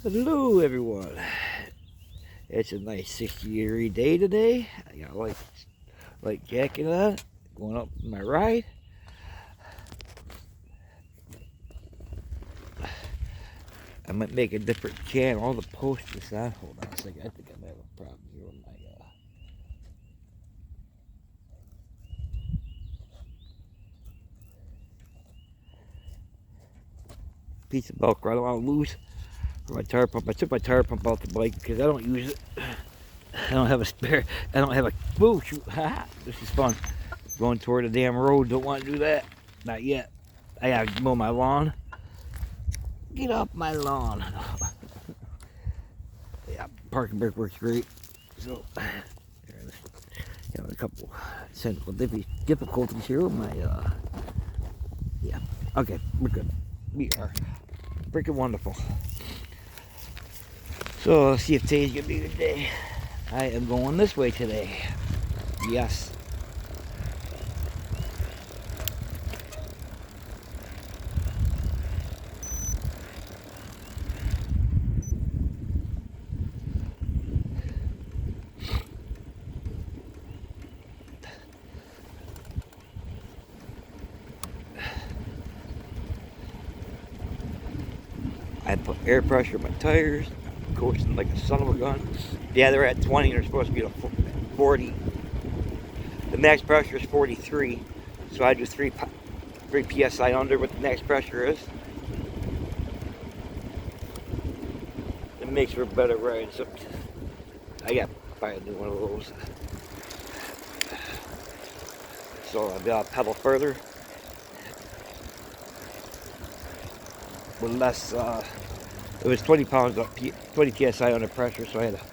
Hello everyone. It's a nice 60-degree day today. I got a light jacket on, going up my ride. I might make a different channel. All the posts this on. Hold on a second. I think I might have a problem here with my piece of Velcro. I don't want to lose for my tire pump. I took my tire pump off the bike because I don't use it. I don't have a spare. I don't have a. Whoa, shoot. This is fun. Going toward the damn road. Don't want to do that. Not yet. I gotta mow my lawn. Get off my lawn. Yeah, parking brake works great. So, having a couple technical difficulties here with my, yeah. Okay, we're good. We are freaking wonderful. So, let's see if today's gonna be a good day. I am going this way today. Yes. I put air pressure in my tires, coasting like a son of a gun. Yeah, they're at 20, they're supposed to be at 40. The max pressure is 43, so I do 3 psi under what the max pressure is. It makes for a better ride, so I got to buy a new one of those. So I've got to pedal further. With less, it was 20 pounds up, 20 psi under pressure, so I had to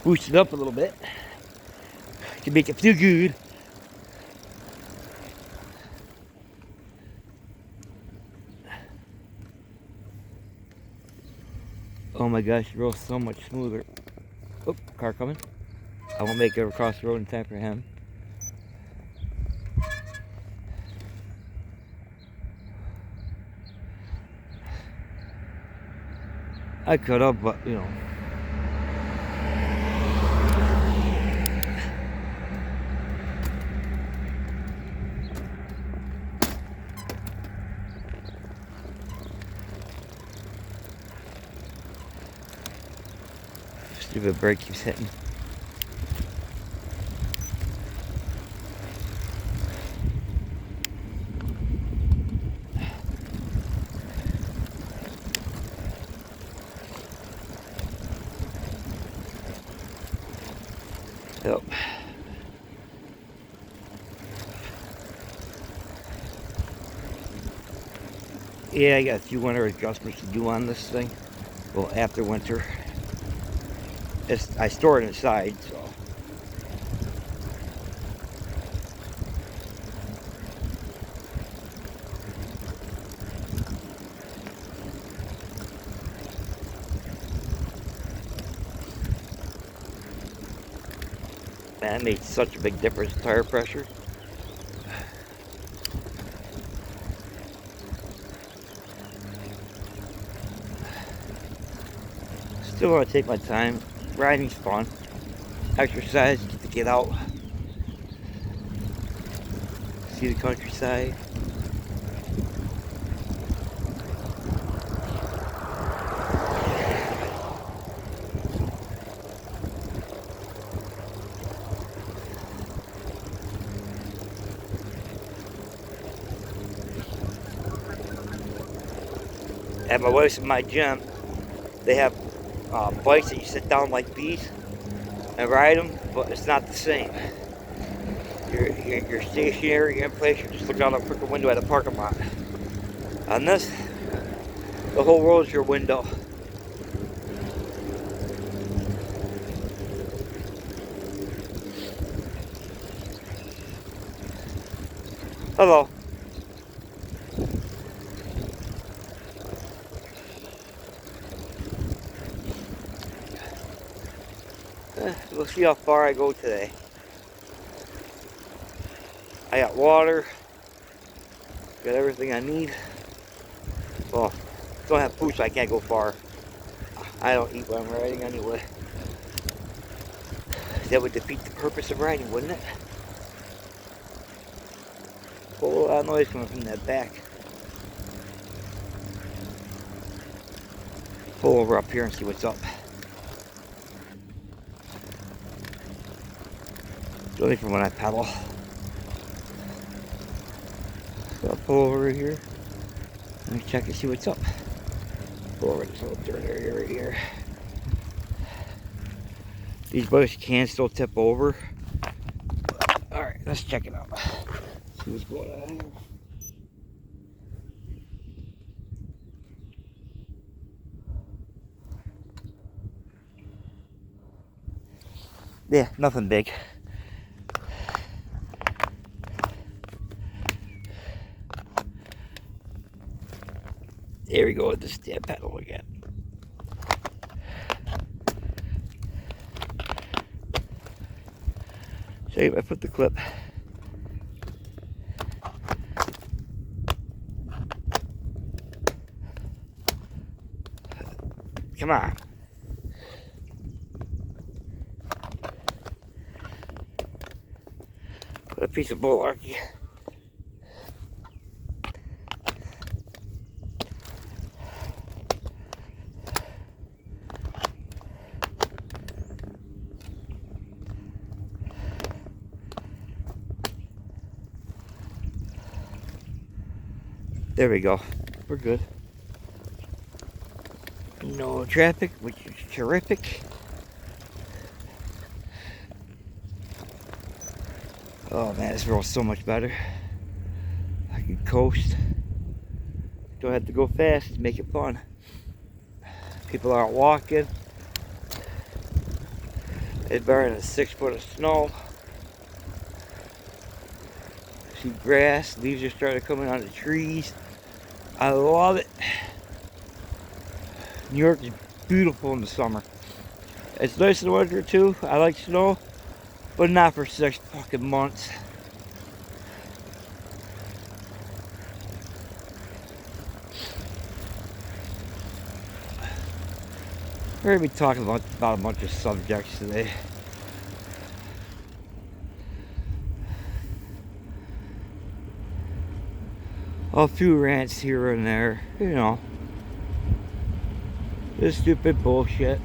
boost it up a little bit to make it feel good. Oh my gosh, it rolls so much smoother. Oh, car coming. I won't make it across the road in time for him. I could have, but you know. Stupid brake keeps hitting. Yep. Yeah, I got a few winter adjustments to do on this thing. Well, after winter. I store it inside, so. Man, it made such a big difference in tire pressure. Still want to take my time. Riding's fun. Exercise, get to get out. See the countryside. At my wife's in my gym, they have bikes that you sit down like these and ride them, but it's not the same. You're stationary, you're in place, you're just looking out a freaking window at a parking lot. On this, the whole world is your window. Hello. We'll see how far I go today. I got water, got everything I need. Well, don't have food, so I can't go far. I don't eat when I'm riding anyway. That would defeat the purpose of riding, wouldn't it? Whole lot of noise coming from that back. Pull over up here and see what's up. It's only from when I pedal. So I'll pull over here. Let me check and see what's up. Pull over this little dirt area right here. These bikes can still tip over. Alright, let's check it out. See what's going on here. Yeah, nothing big. There we go with the step pedal again. So if I put the clip. Come on. Put a piece of bullarchy. There we go. We're good. No traffic, which is terrific. Oh man, this road's so much better. I can coast. Don't have to go fast to make it fun. People aren't walking. It's better than 6 foot of snow. See grass, leaves are starting to come in on the trees. I love it. New York is beautiful in the summer. It's nice in the winter too. I like snow, but not for 6 fucking months. We're going to be talking about a bunch of subjects today. A few rants here and there, you know. This stupid bullshit.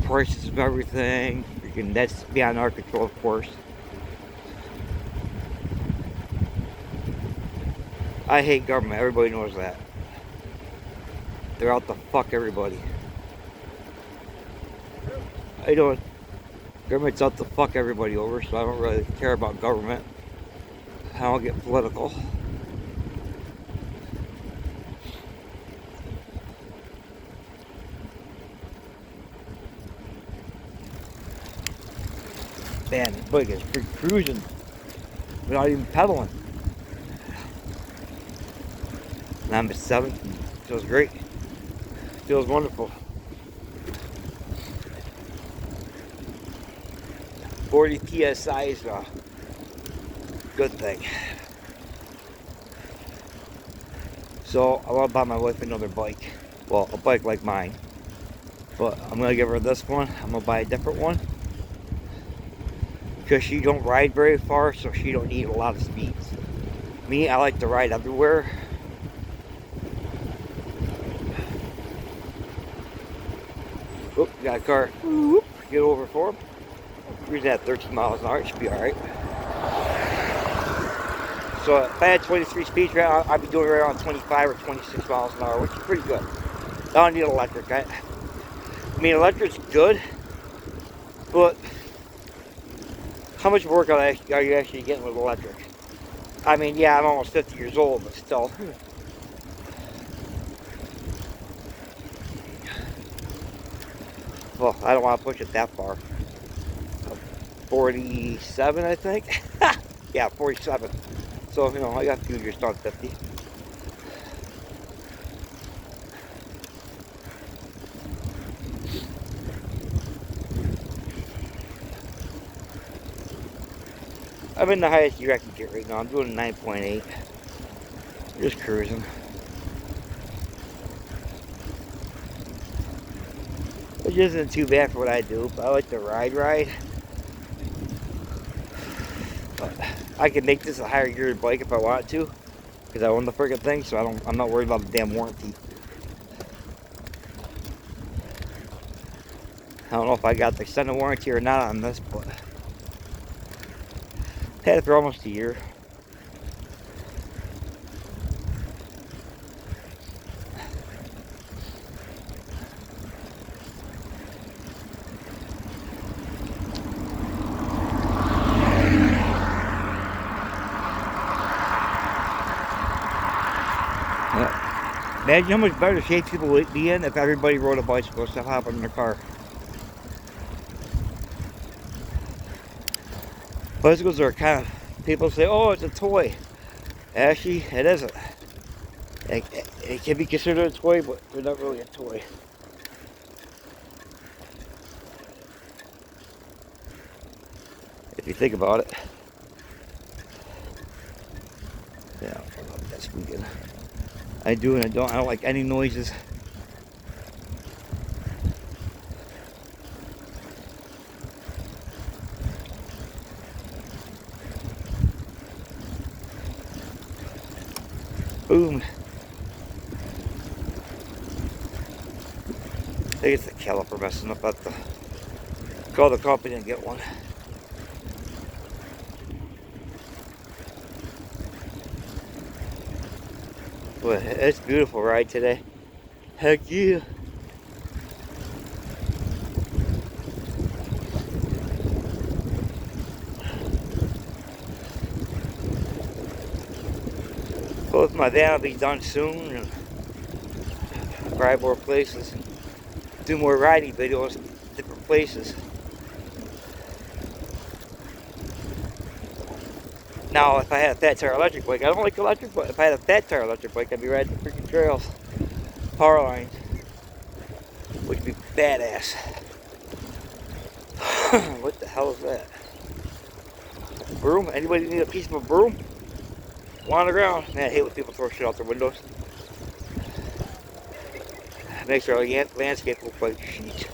Prices of everything. Freaking, that's beyond our control, of course. I hate government. Everybody knows that. They're out to fuck everybody. I don't. Government's out to fuck everybody over, so I don't really care about government. I don't get political. Man, this bike is free cruising without even pedaling. And I'm at 7. Feels great. Feels wonderful. 40 PSI is a good thing. So I want to buy my wife another bike. Well, a bike like mine. But I'm going to give her this one. I'm going to buy a different one. Because she don't ride very far, so she don't need a lot of speeds. Me, I like to ride everywhere. Oop, got a car. Whoop, get over for him. Cruising at 13 miles an hour, it should be alright. So if I had 23 speeds right now, I'd be doing right around 25 or 26 miles an hour, which is pretty good. I don't need electric. I mean, electric's good, but how much work are you actually getting with electric? I mean, yeah, I'm almost 50 years old, but still. Well, I don't want to push it that far. 47, I think. Yeah, 47. So, you know, I got a few years till I'm 50. I'm in the highest gear I can get right now. I'm doing 9.8. Just cruising. It isn't too bad for what I do, but I like to ride. But I can make this a higher geared bike if I want to, because I own the freaking thing, so I'm not worried about the damn warranty. I don't know if I got the extended warranty or not on this, but had it for almost a year. Imagine how much better shape people would be in if everybody rode a bicycle instead of hopping in their car. Bicycles are kind of, people say, oh, it's a toy. Actually, it isn't. It can be considered a toy, but they're not really a toy. If you think about it. Yeah, that's weekend. I do and I don't like any noises. Boom. I think it's the caliper messing up at the, call the company and get one. But it's a beautiful ride today. Heck yeah. Both my van will be done soon and ride more places and do more riding videos in different places. Now, if I had a fat tire electric bike, I don't like electric, but if I had a fat tire electric bike, I'd be riding the freaking trails. Power lines, which would be badass. What the hell is that? Broom? Anybody need a piece of a broom? On the ground. Man, I hate when people throw shit out their windows. It makes our landscape look like shit.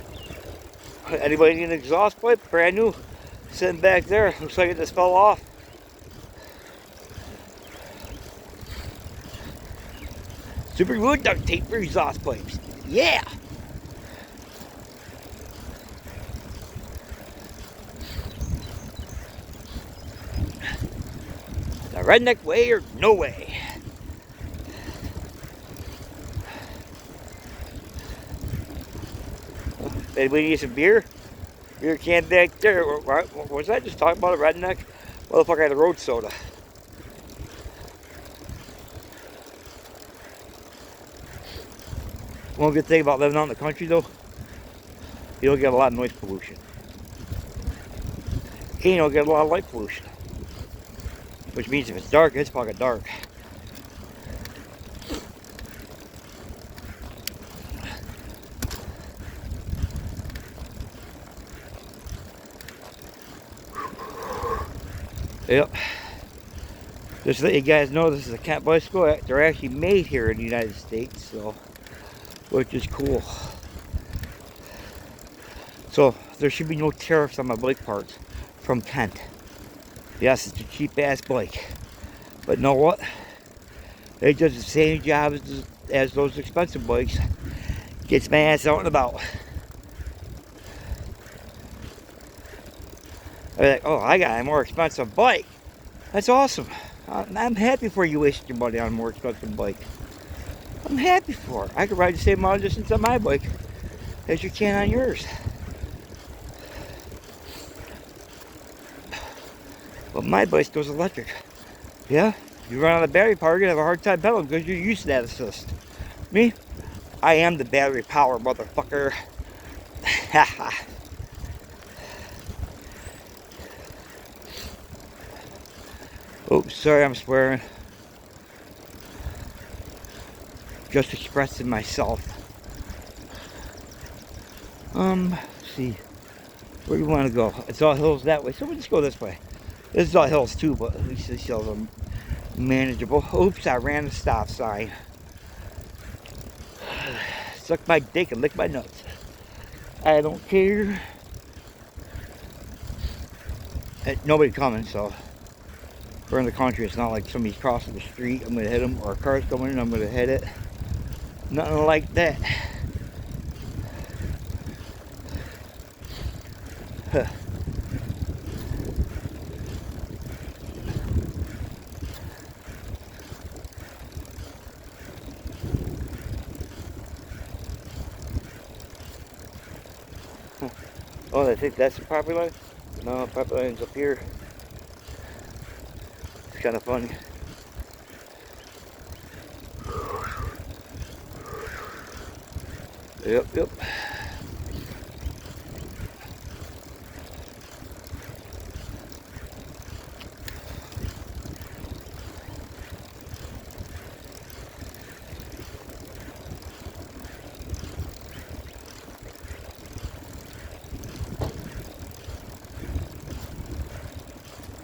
Anybody need an exhaust pipe? Brand new. Sitting back there. Looks like it just fell off. Super good duct tape for exhaust pipes. Yeah! The redneck way or no way. Anybody need some beer? Beer can back there. Was that just talking about a redneck? Motherfucker had a road soda. One good thing about living out in the country though, you don't get a lot of noise pollution. And you don't get a lot of light pollution. Which means if it's dark, it's fucking dark. Yep. Just to let you guys know, this is a cat bicycle. They're actually made here in the United States, so which is cool. So there should be no tariffs on my bike parts from Kent. Yes, it's a cheap ass bike, but know what? It does the same job as those expensive bikes. Gets my ass out and about. They're like, oh, I got a more expensive bike. That's awesome. I'm happy for you wasting your money on a more expensive bike. I'm happy for it. I could ride the same amount of distance on my bike as you can on yours. But my bike goes electric. Yeah? You run on the battery power, you're gonna have a hard time pedaling because you're used to that assist. Me? I am the battery power, motherfucker. Haha. Oops, sorry I'm swearing. Just expressing myself. Let's see. Where do you want to go? It's all hills that way, so we'll just go this way. This is all hills too, but at least these hills are manageable. Oops, I ran the stop sign. Suck my dick and lick my nuts. I don't care. Nobody coming, so we're in the country. It's not like somebody's crossing the street, I'm gonna hit them, or a car's coming in, I'm gonna hit it. Nothing like that. Huh. Oh, I think that's the property line? No, property line's up here. It's kind of funny. Yep, yep.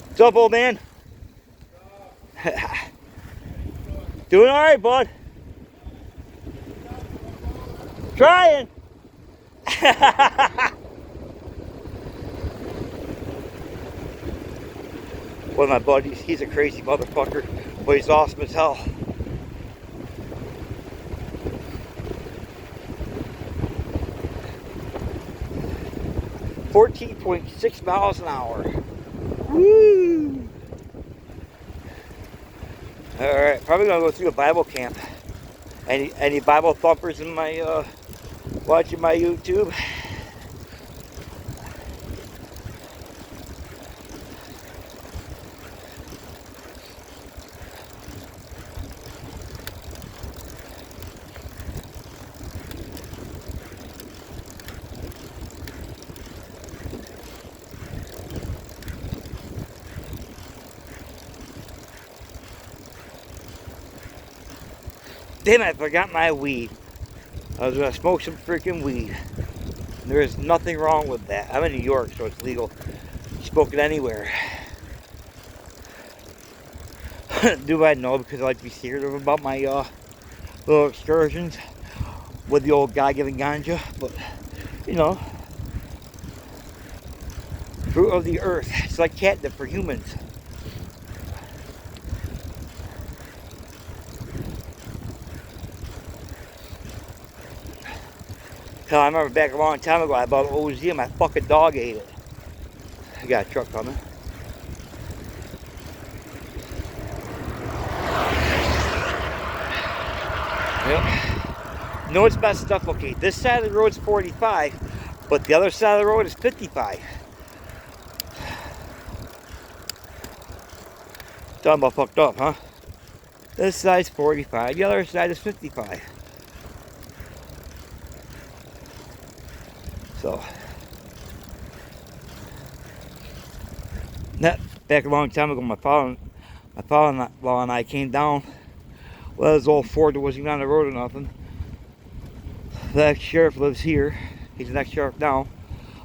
What's up, old man? Doing all right, bud. Trying. One of my buddies, he's a crazy motherfucker, but he's awesome as hell. .6 miles an hour. Woo! Alright, probably gonna go through a Bible camp. Any Bible thumpers in my watching my YouTube? Damn it, I forgot my weed. I was gonna smoke some freaking weed. There is nothing wrong with that. I'm in New York, so it's legal. Smoke it anywhere. Do I know? Because I like to be secretive about my little excursions with the old guy giving ganja. But, you know, fruit of the earth. It's like catnip for humans. Hell, I remember back a long time ago, I bought an OZ and my fucking dog ate it. I got a truck coming. Yep. You know what's messed up? Okay, this side of the road is 45, but the other side of the road is 55. Talking about fucked up, huh? This side's 45, the other side is 55. So, that back a long time ago, my father-in-law and I came down. Well, his old Ford that wasn't even on the road or nothing. The ex-sheriff lives here. He's an ex-sheriff now.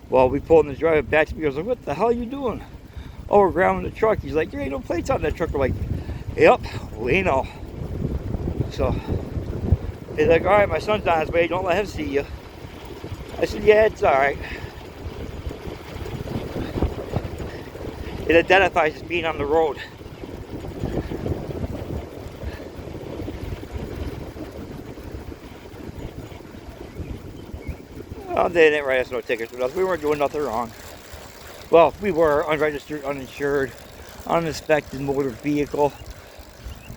Well, we pulled in his driveway back to me. He goes, like, what the hell are you doing? Oh, we're grabbing the truck. He's like, there ain't no plates on that truck. We're like, yep, we know. So, he's like, all right, my son's on his way. Don't let him see you. I said, yeah, it's all right. It identifies as being on the road. Well, they didn't write us no tickets with us. We weren't doing nothing wrong. Well, we were unregistered, uninsured, uninspected motor vehicle.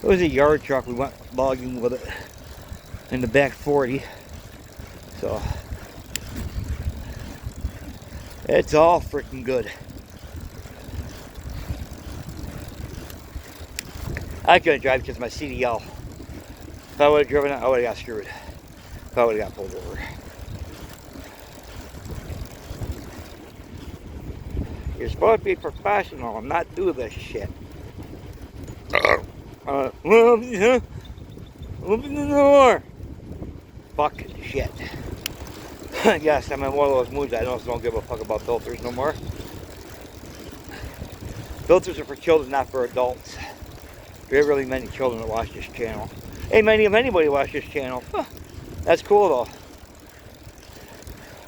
It was a yard truck. We went logging with it in the back 40. So, it's all freaking good. I couldn't drive because of my CDL. If I would have driven it, I would have got screwed. If I would have got pulled over. You're supposed to be professional and not do this shit. Open the door. Fucking shit. Yes, I'm in one of those moods. I don't give a fuck about filters no more. Filters are for children, not for adults. There ain't really many children that watch this channel. Ain't many of anybody watch this channel. Huh. That's cool though.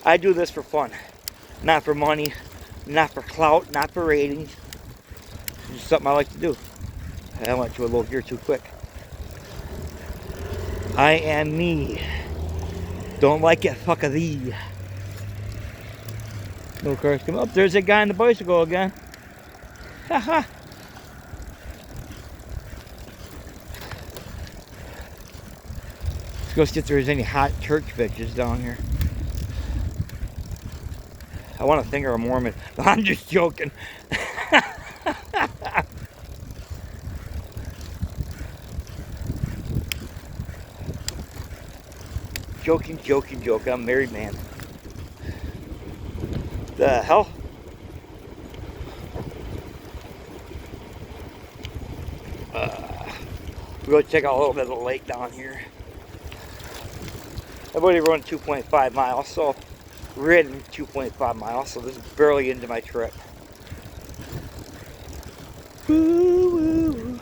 I do this for fun, not for money, not for clout, not for ratings. It's just something I like to do. I went to a little here too quick. I am me. Don't like it, fuck a thee. No cars come up. There's a guy on the bicycle again. Haha. Let's go see if there's any hot church bitches down here. I want to finger a Mormon. No, I'm just joking. Joking. I'm a married man. The hell? We'll go check out a little bit of the lake down here. I've already run 2.5 miles, so ridden 2.5 miles, so this is barely into my trip. Woo-woo.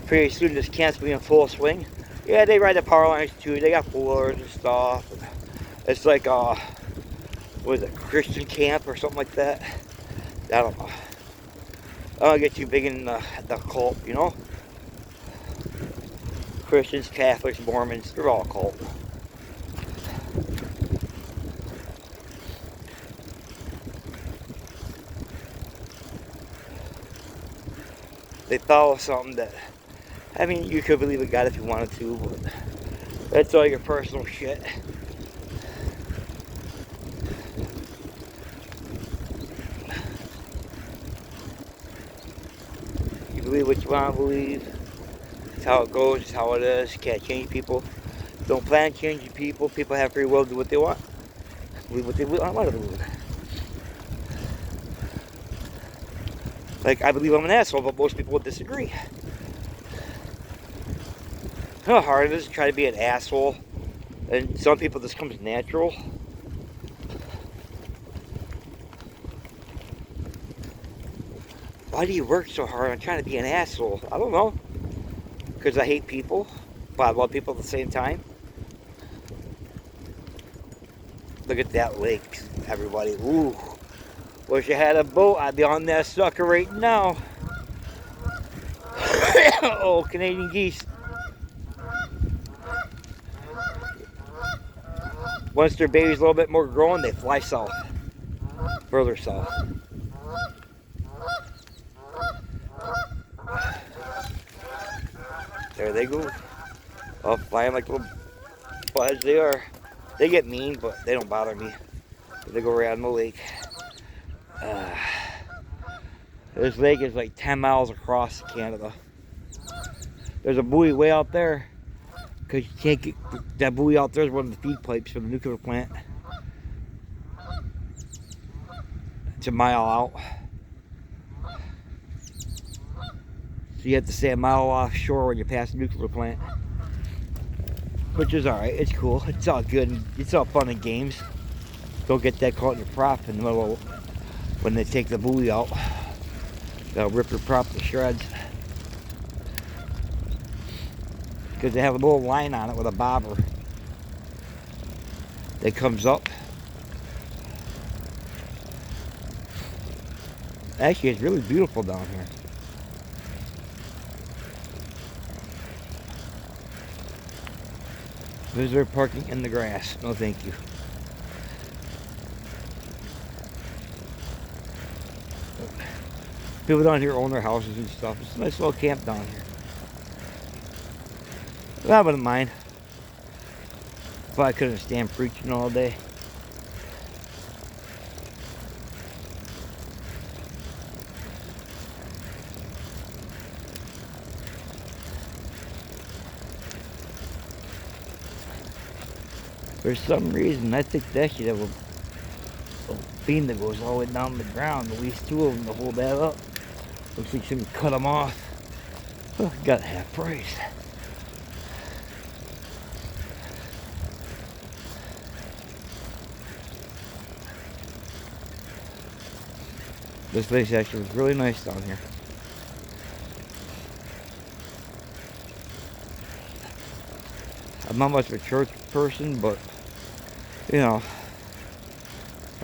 Pretty soon this camp's be in full swing. Yeah, they ride the power lines too. They got coolers and stuff. It's like what is it, Christian camp or something like that? I don't know. I don't get too big in the cult, you know? Christians, Catholics, Mormons, they're all cult. They follow something that, I mean, you could believe in God if you wanted to, but that's all your personal shit. You believe what you want to believe. It's how it goes, it's how it is. You can't change people. Don't plan on changing people. People have free will to do what they want. Believe what they want to believe. Like, I believe I'm an asshole, but most people would disagree. How hard it is to try to be an asshole, and some people this comes natural. Why do you work so hard on trying to be an asshole? I don't know. Because I hate people, but I love people at the same time. Look at that lake, everybody. Ooh. Wish I had a boat. I'd be on that sucker right now. Oh, Canadian geese. Once their baby's a little bit more grown, they fly south. Further south. There they go. Oh, flying like little buds they are. They get mean, but they don't bother me. They go around the lake. This lake is like 10 miles across Canada. There's a buoy way out there. Because you can't get, that buoy out there is one of the feed pipes for the nuclear plant. It's a mile out. So you have to stay a mile offshore when you pass the nuclear plant. Which is alright, it's cool. It's all good. It's all fun and games. Don't get that caught in your prop in the middle of, when they take the buoy out. They'll rip your prop to shreds. Because they have a little line on it with a bobber that comes up. Actually, it's really beautiful down here. Visitor parking in the grass. No, thank you. People down here own their houses and stuff. It's a nice little camp down here. But I wouldn't mind. But I couldn't stand preaching all day. For some reason, I think that should have a beam that goes all the way down the ground. At least two of them to hold that up. Looks like somebody cut them off. Oh, got half price. This place actually was really nice down here. I'm not much of a church person, but you know,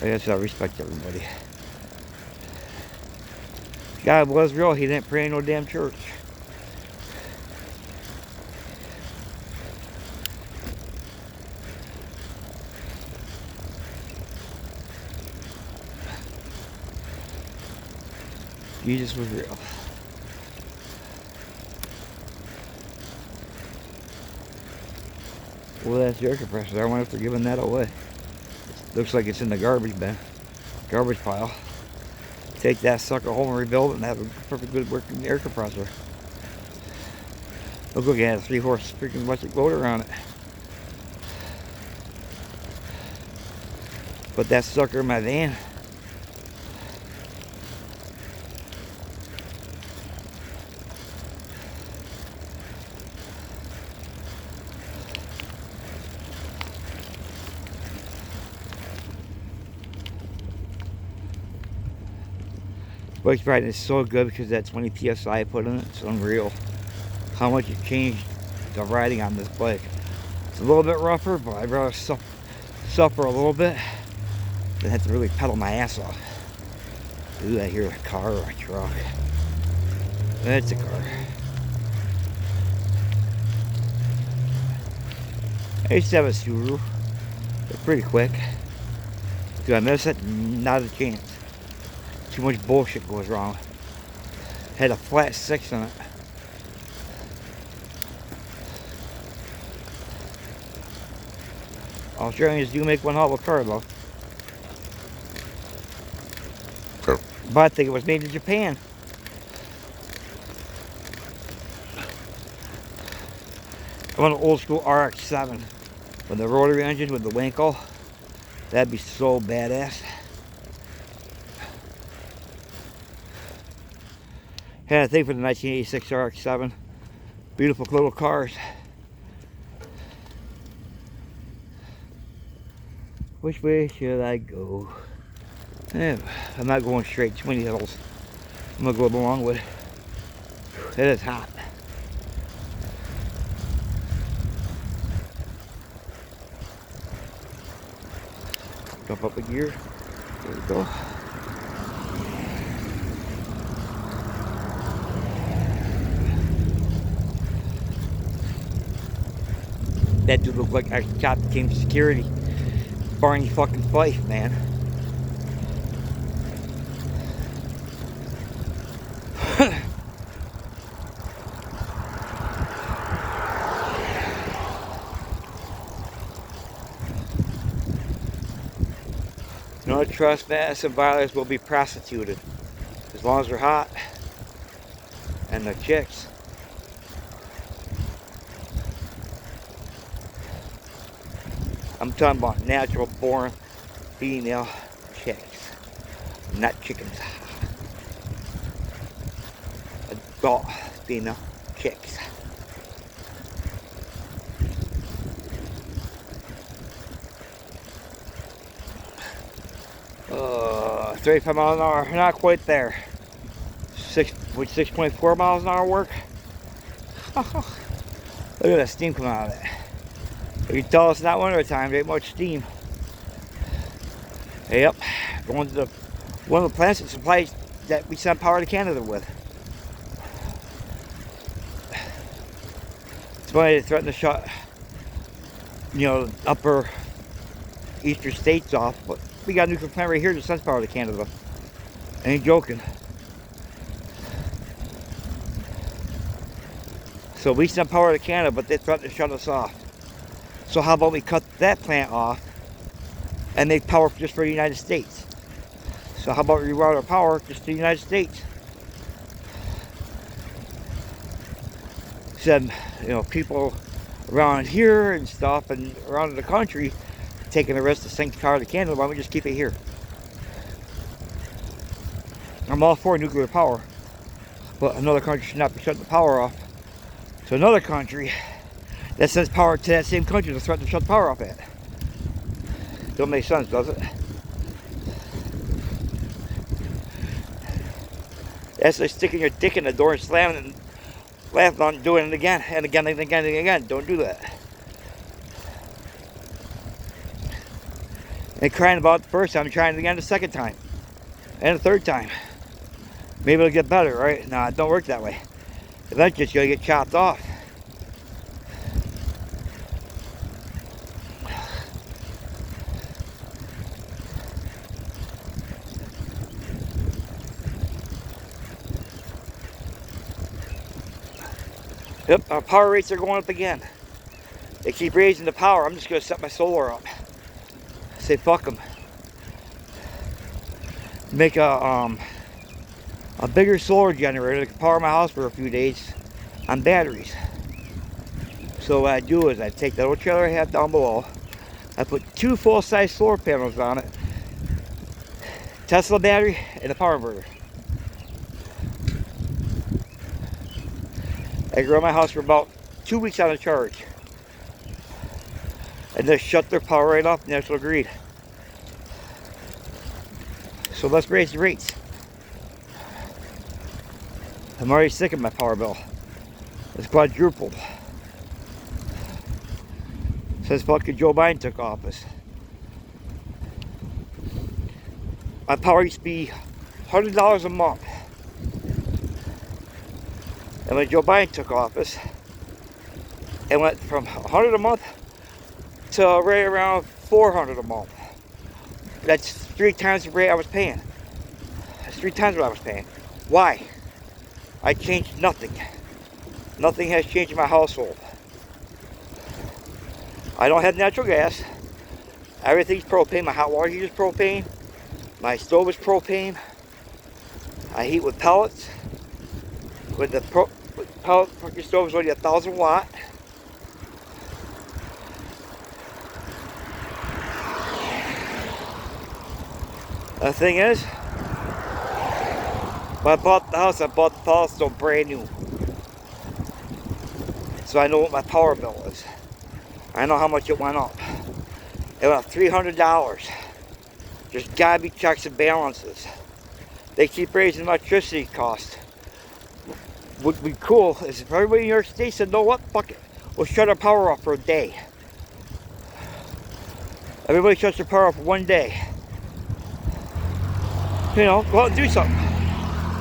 I guess I respect everybody. God was real, he didn't pray in no damn church. Jesus was real. Well, that's the air compressor. I wonder if they're giving that away. Looks like it's in the garbage bin. Garbage pile. Take that sucker home and rebuild it and have a perfect good working air compressor. Look like it has a 3-horse freaking electric motor on it. Put that sucker in my van. Bike riding is so good because that 20 PSI I put in it. It's unreal how much it changed the riding on this bike. It's a little bit rougher, but I'd rather suffer a little bit than have to really pedal my ass off. Ooh, I hear a car or a truck. That's a car. I used to have a Subaru. They're pretty quick. Do I miss it? Not a chance. Too much bullshit goes wrong. Had a flat 6 on it. Australians do make one hell of a car though. But I think it was made in Japan. I want an old school RX-7 with the rotary engine with the winkle. That'd be so badass. Had a thing for the 1986 RX-7. Beautiful little cars. Which way should I go? Yeah, I'm not going straight. Too many hills. I'm gonna go the long way. It is hot. Jump up a gear. There we go. That dude looked like I shot became security. Barney fucking Fife, man. No trespass and violators will be prosecuted as long as they're hot and the chicks. I'm talking about natural born female chicks, not chickens. Adult female chicks. Uh, 35 miles an hour, not quite there. 6.4 miles an hour work? Look at that steam coming out of it. You can tell it's not winter time, there ain't much steam. Yep, going to one of the plants that supplies that we send power to Canada with. It's funny, they threatened to shut, upper eastern states off, but we got a nuclear plant right here that sends power to Canada. I ain't joking. So we send power to Canada, but they threatened to shut us off. So how about we cut that plant off and make power just for the United States? So how about we reroute our power just to the United States? Said, people around here and stuff and around the country taking the risk to sink power to Canada, why don't we just keep it here? I'm all for nuclear power, but another country should not be shutting the power off. So another country that sends power to that same country to threaten to shut the power off at. Don't make sense, does it? That's like sticking your dick in the door and slamming it and laughing on doing it again and again and again and again. Don't do that. And crying about it the first time, trying it again the second time. And the third time. Maybe it'll get better, right? No, it don't work that way. Eventually it's gonna get chopped off. Yep, our power rates are going up again. They keep raising the power. I'm just gonna set my solar up. Say fuck them. Make a bigger solar generator that can power my house for a few days on batteries. So what I do is I take that old trailer I have down below. I put 2 full-size solar panels on it, Tesla battery, and a power inverter. I can run my house for about 2 weeks on a charge. And they shut their power right off, National Grid. So let's raise the rates. I'm already sick of my power bill. It's quadrupled since fucking Joe Biden took office. My power used to be $100 a month. And when Joe Biden took office, it went from $100 a month to right around $400 a month. That's 3 times the rate I was paying. That's 3 times what I was paying. Why? I changed nothing. Nothing has changed in my household. I don't have natural gas. Everything's propane. My hot water heater is propane. My stove is propane. I heat with pellets. With the pellet fucking stove is only 1,000 watt. The thing is, when I bought the house, I bought the pellet stove brand new. So I know what my power bill is. I know how much it went up. It went up $300. There's gotta be checks and balances. They keep raising electricity costs. What would be cool is if everybody in New York State said, know what, fuck it, we'll shut our power off for a day. Everybody shuts their power off for 1 day. You know, go out and do something.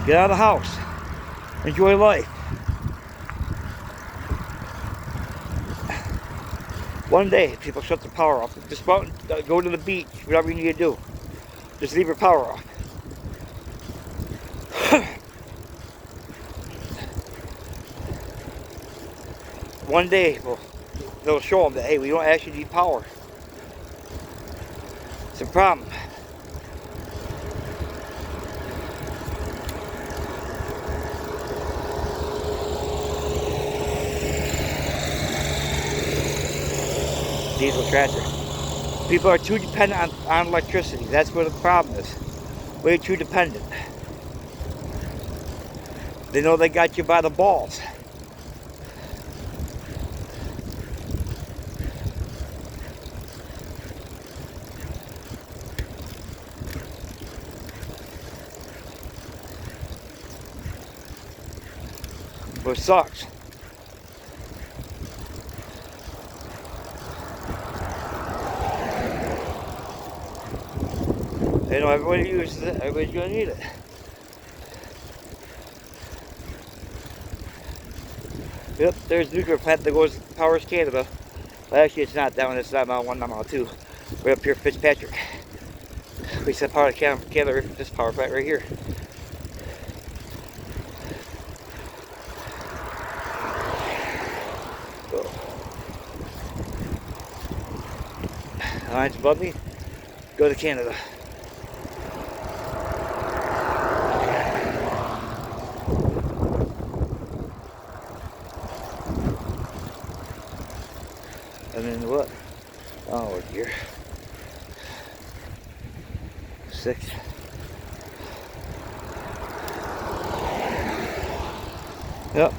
Get out of the house. Enjoy life. 1 day, people shut the power off. Just go out and go to the beach, whatever you need to do. Just leave your power off. One day, they'll show them that, hey, we don't actually need power. It's a problem. Diesel tractor. People are too dependent on electricity. That's where the problem is. Way too dependent. They know they got you by the balls. But it sucks. You know, everybody uses it, everybody's gonna need it. Yep, there's a nuclear plant that powers Canada. Well, actually, it's not that one, it's not Mile 1, not Mile 2. Right up here, Fitzpatrick. We set power to Canada, this power plant right here. So, the lines above me go to Canada. And then what? Oh dear. 6. Yep.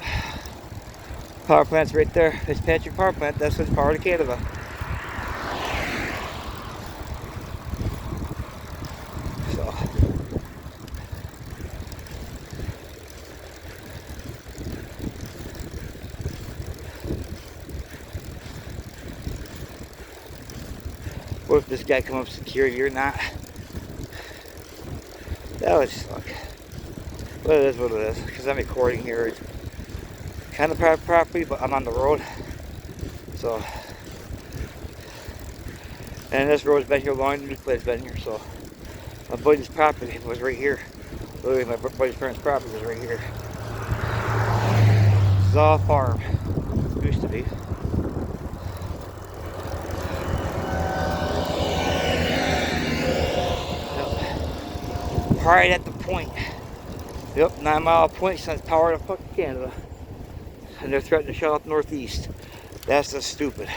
Power plant's right there. Fitzpatrick Power Plant. That's what's power to Canada. So. What if this guy comes up security or not? That would suck. But it is what it is. Because I'm recording here. It's kind of private property, but I'm on the road. So. And this road's been here long. The new plate's been here. So. My buddy's property was right here. Literally, my buddy's parents' property was right here. This is all farm. Used to be. Right at the point. Yep, 9 Mile Point sends power to fucking Canada. And they're threatening to shut off Northeast. That's just stupid.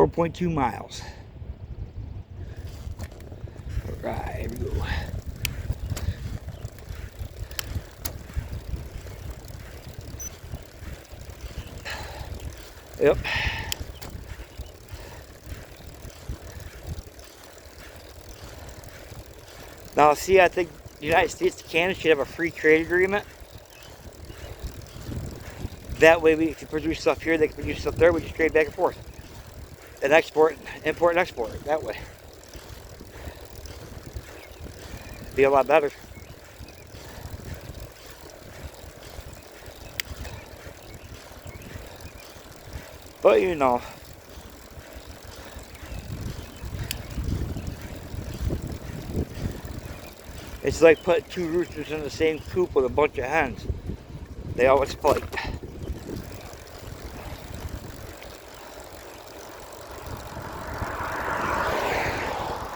.2 miles. Alright, here we go. Yep. Now, see, I think the United States and Canada should have a free trade agreement. That way we can produce stuff here, they can produce stuff there, we just trade back and forth. And export, import and export it that way. Be a lot better. But you know, it's like putting 2 roosters in the same coop with a bunch of hens. They always fight.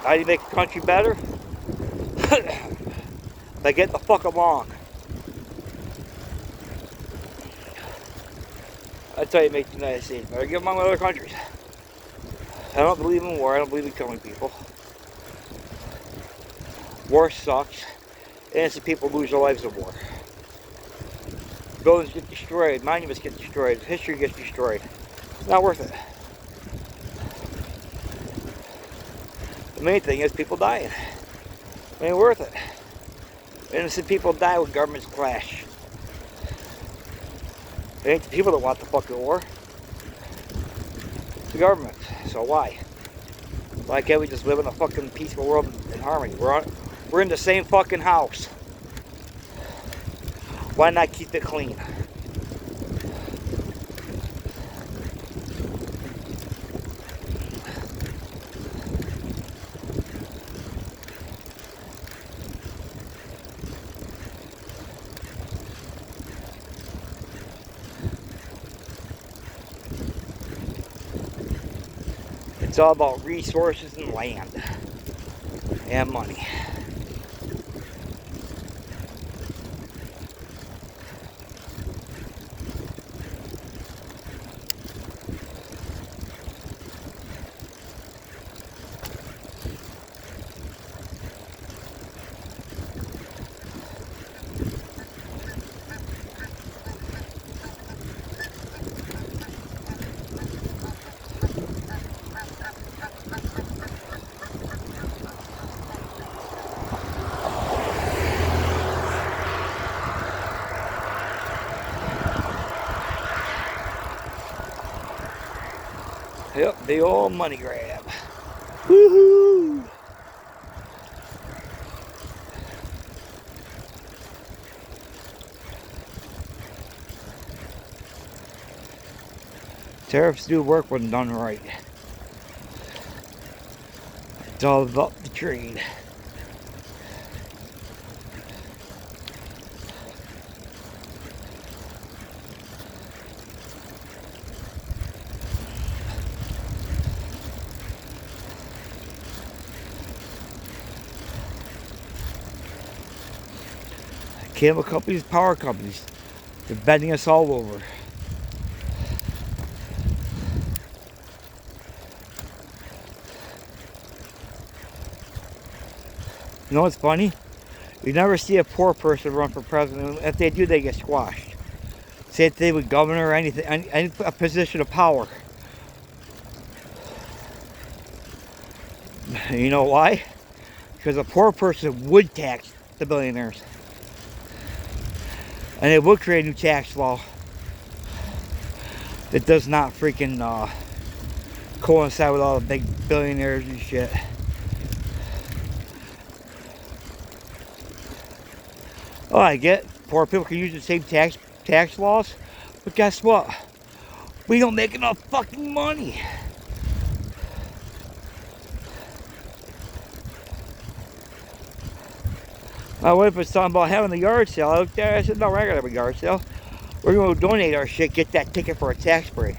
How do you make a country better? By getting the fuck along. That's how you make the United States better. Get along with other countries. I don't believe in war. I don't believe in killing people. War sucks. Innocent people lose their lives in war. Buildings get destroyed. Monuments get destroyed. History gets destroyed. It's not worth it. The main thing is people dying. It ain't worth it. Innocent people die when governments clash. It ain't the people that want the fucking war. It's the government. So why? Why can't we just live in a fucking peaceful world in harmony? We're in the same fucking house. Why not keep it clean? It's all about resources and land and money. Yep, the old money grab. Woohoo! Tariffs do work when done right. It's all about the trade. Cable companies, power companies, they're bending us all over. You know what's funny? You never see a poor person run for president. If they do, they get squashed. Same thing with governor or anything, any a position of power. You know why? Because a poor person would tax the billionaires. And it would create a new tax law that does not freaking coincide with all the big billionaires and shit. Oh, I get poor people can use the same tax laws, but guess what? We don't make enough fucking money. My wife was talking about having a yard sale. I looked at her, I said, no, we're not gonna have a yard sale. We're gonna donate our shit, get that ticket for a tax break.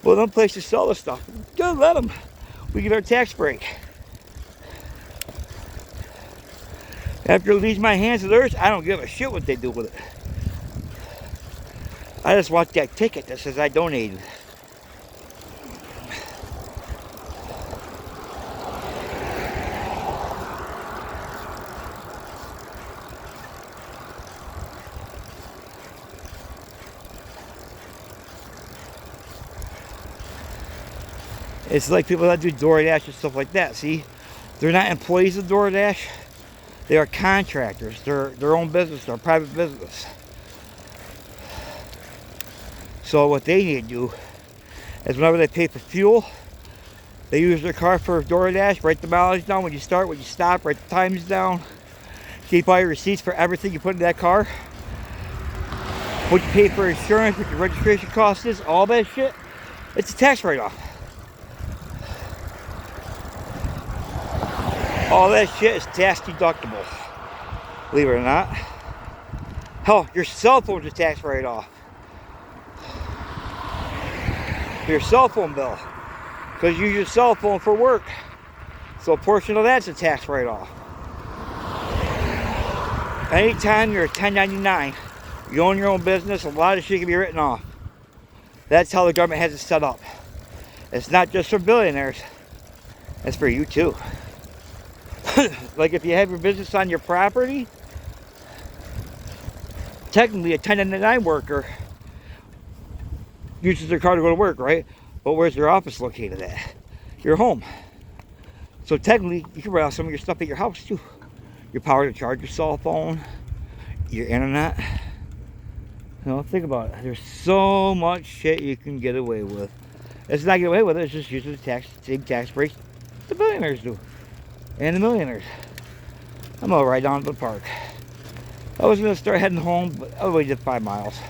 Well, them places sell the stuff. Just let them. We get our tax break. After it leaves my hands of theirs, I don't give a shit what they do with it. I just want that ticket that says I donated. It's like people that do DoorDash and stuff like that. See, they're not employees of DoorDash. They are contractors. They're their own business. They're a private business. So what they need to do is whenever they pay for fuel, they use their car for DoorDash. Write the mileage down when you start, when you stop. Write the times down. Keep all your receipts for everything you put in that car. What you pay for insurance, what your registration cost is, all that shit. It's a tax write-off. All that shit is tax deductible, believe it or not. Hell, your cell phone's a tax write-off. Your cell phone bill, because you use your cell phone for work. So a portion of that's a tax write-off. Anytime you're a 1099, you own your own business, a lot of shit can be written off. That's how the government has it set up. It's not just for billionaires, it's for you too. Like if you have your business on your property, technically a 1099 worker uses their car to go to work, right? But where's their office located at? Your home. So technically you can write off some of your stuff at your house too. Your power to charge your cell phone, your internet. You know, think about it. There's so much shit you can get away with. It's not get away with it, it's just using the same tax breaks the billionaires do. And the millionaires. I'm gonna ride down to the park. I was gonna start heading home, but I only did 5 miles.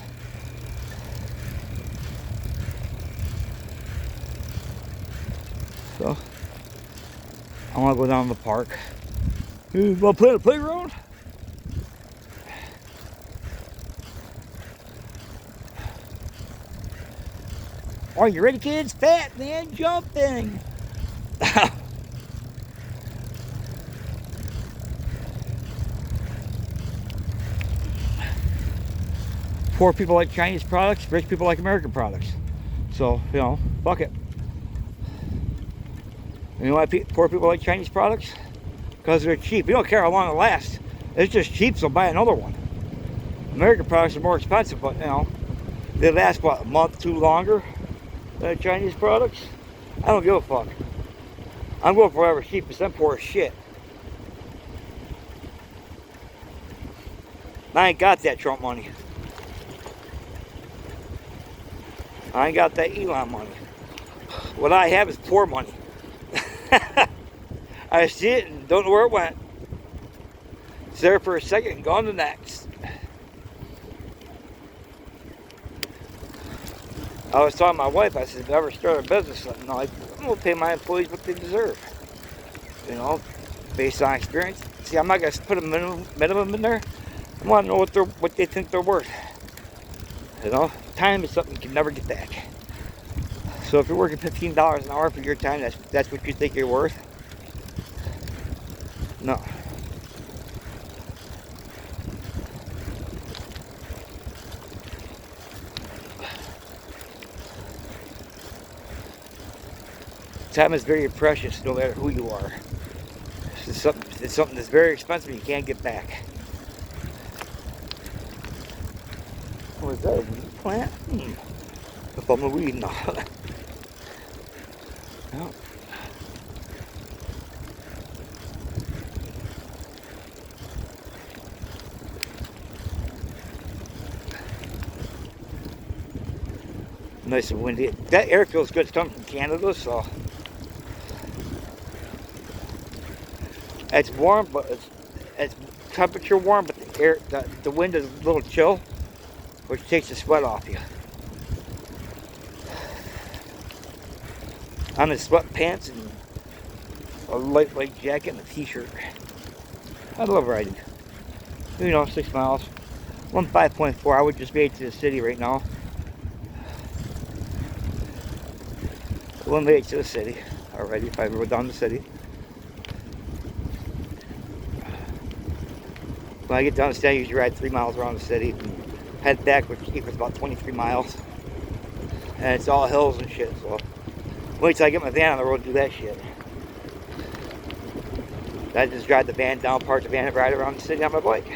So I wanna go down to the park. You wanna play at the playground? Are you ready, kids? Fat man jumping. Poor people like Chinese products, rich people like American products. So, you know, fuck it. You know why poor people like Chinese products? Because they're cheap. You don't care how long it lasts. It's just cheap, so buy another one. American products are more expensive, but, you know, they last, what, a month, 2 longer than Chinese products? I don't give a fuck. I'm going for whatever's cheapest. I'm poor as shit. I ain't got that Trump money. I ain't got that Elon money. What I have is poor money. I see it and don't know where it went. It's there for a second and gone the next. I was telling my wife, I said, if I ever start a business, I'm going to pay my employees what they deserve. You know, based on experience. See, I'm not going to put a minimum in there. I want to know what they think they're worth. You know, time is something you can never get back. So if you're working $15 an hour for your time, that's what you think you're worth? No. Time is very precious, no matter who you are. It's something that's very expensive you can't get back. Is that a weed plant? If I'm a weed, no. No. Nice and windy. That air feels good. It's coming from Canada, so it's warm, but it's temperature warm, but the wind is a little chill, which takes the sweat off you. I'm in sweatpants and a lightweight jacket and a t-shirt. I love riding. 6 miles. I'm 5.4. I would just made it to the city right now. I wouldn't make it to the city already if I ever go down the city. When I get down the city, I usually ride 3 miles around the city and head back, which equals about 23 miles. And it's all hills and shit, so wait till I get my van on the road and do that shit. I just drive the van down, park the van, and ride around the city on my bike.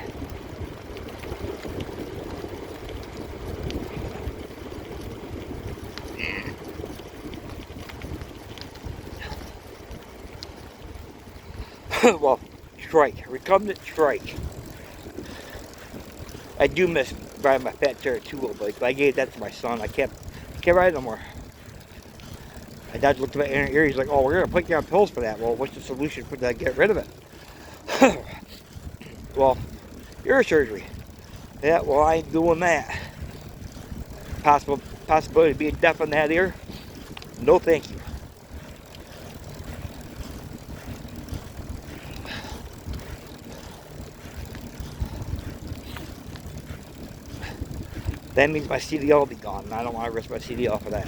Well, trike, recumbent trike. I do miss riding my fat Terra 2-wheel bike, but I gave that to my son. I can't ride it no more. My dad looked at my inner ear, he's like, oh, we're going to put you on pills for that. Well, what's the solution for that? Get rid of it. Well, ear surgery. Yeah, well, I ain't doing that. Possibility of being deaf in that ear? No, thank you. That means my CDL will be gone, and I don't want to risk my CDL for that.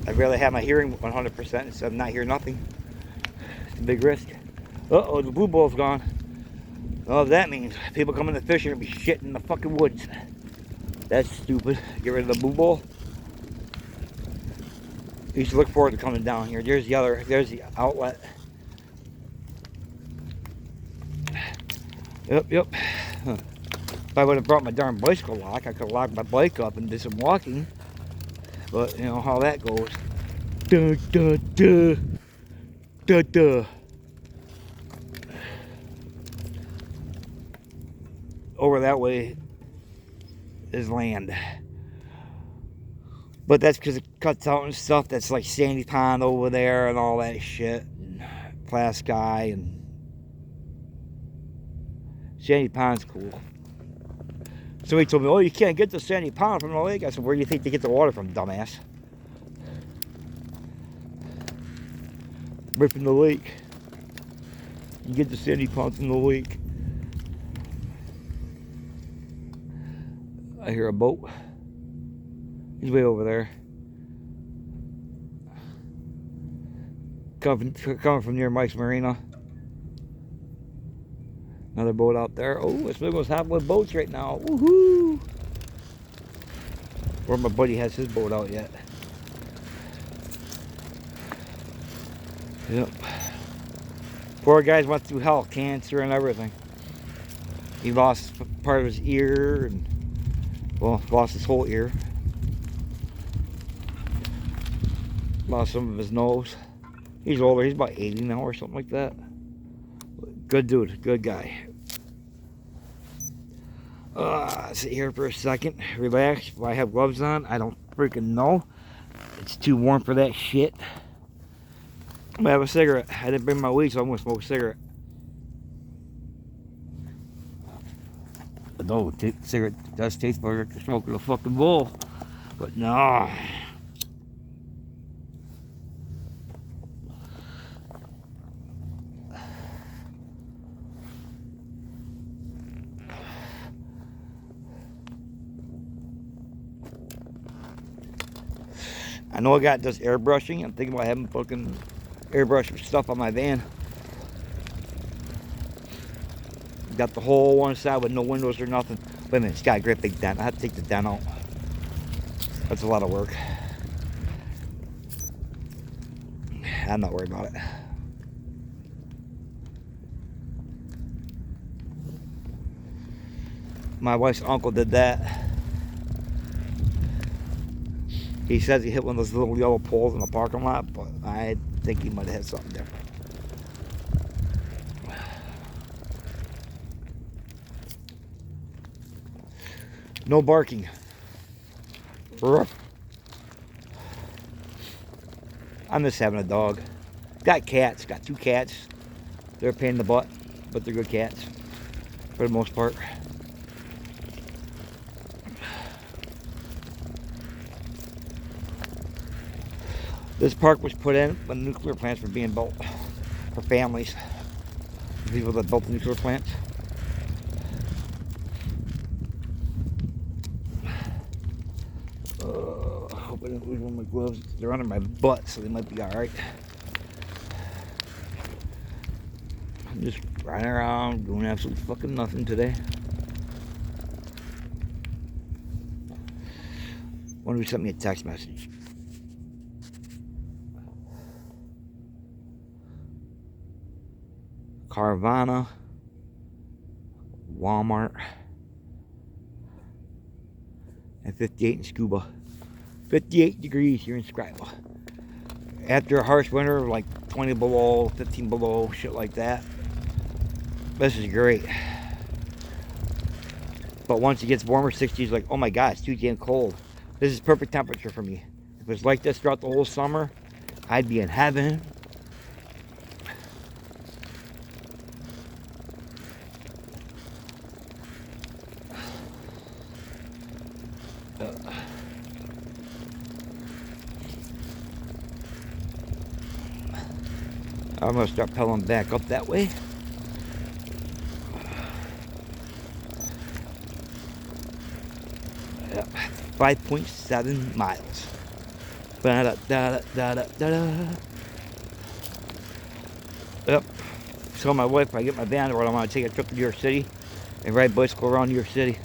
I'd rather have my hearing 100% instead of not hear nothing. It's a big risk. Uh-oh, the blue ball's gone. Oh, that means people coming to fish are going to be shitting in the fucking woods. That's stupid. Get rid of the blue ball. You should look forward to coming down here. There's the outlet. Yep. Huh. If I would have brought my darn bicycle lock, I could have locked my bike up and did some walking. But, you know how that goes. Duh, duh, duh. Duh, duh. Over that way is land. But that's because it cuts out and stuff. That's like Sandy Pond over there and all that shit. And Plasky and Sandy Pond's cool. Somebody told me, oh, you can't get to Sandy Pond from the lake. I said, where do you think they get the water from, dumbass? Right from the lake. You get the Sandy Pond from the lake. I hear a boat. He's way over there. Coming from near Mike's Marina. Another boat out there. Oh, it's what's happening with boats right now. Woohoo! Or my buddy has his boat out yet. Yep. Poor guy's went through hell, cancer and everything. He lost part of his ear and, well, lost his whole ear. Lost some of his nose. He's older, he's about 80 now or something like that. Good dude, good guy. Sit here for a second, relax. If I have gloves on, I don't freaking know. It's too warm for that shit. I'm gonna have a cigarette. I didn't bring my weed, so I'm gonna smoke a cigarette. No, cigarette does taste better than smoking a fucking bowl. But no. I know a guy that does airbrushing. I'm thinking about having fucking airbrush stuff on my van. Got the whole one side with no windows or nothing. Wait a minute, it's got a great big dent. I have to take the dent out. That's a lot of work. I'm not worried about it. My wife's uncle did that. He says he hit one of those little yellow poles in the parking lot, but I think he might have hit something different. No barking. I miss having a dog. Got cats. Got 2 cats. They're a pain in the butt, but they're good cats for the most part. This park was put in when the nuclear plants were being built for families, the people that built the nuclear plants. I hope I didn't lose one of my gloves. They're under my butt, so they might be alright. I'm just riding around doing absolutely fucking nothing today. Wonder who sent me a text message. Carvana, Walmart, and 58 in Scuba. 58 degrees here in Scriba. After a harsh winter, like 20 below, 15 below, shit like that. This is great. But once it gets warmer, 60s, like, oh my god, it's too damn cold. This is perfect temperature for me. If it was like this throughout the whole summer, I'd be in heaven. I'm going to start pedaling back up that way. Yep. 5.7 miles. Yep. Tell my wife if I get my van or I want to take a trip to New York City and ride bicycle around New York City.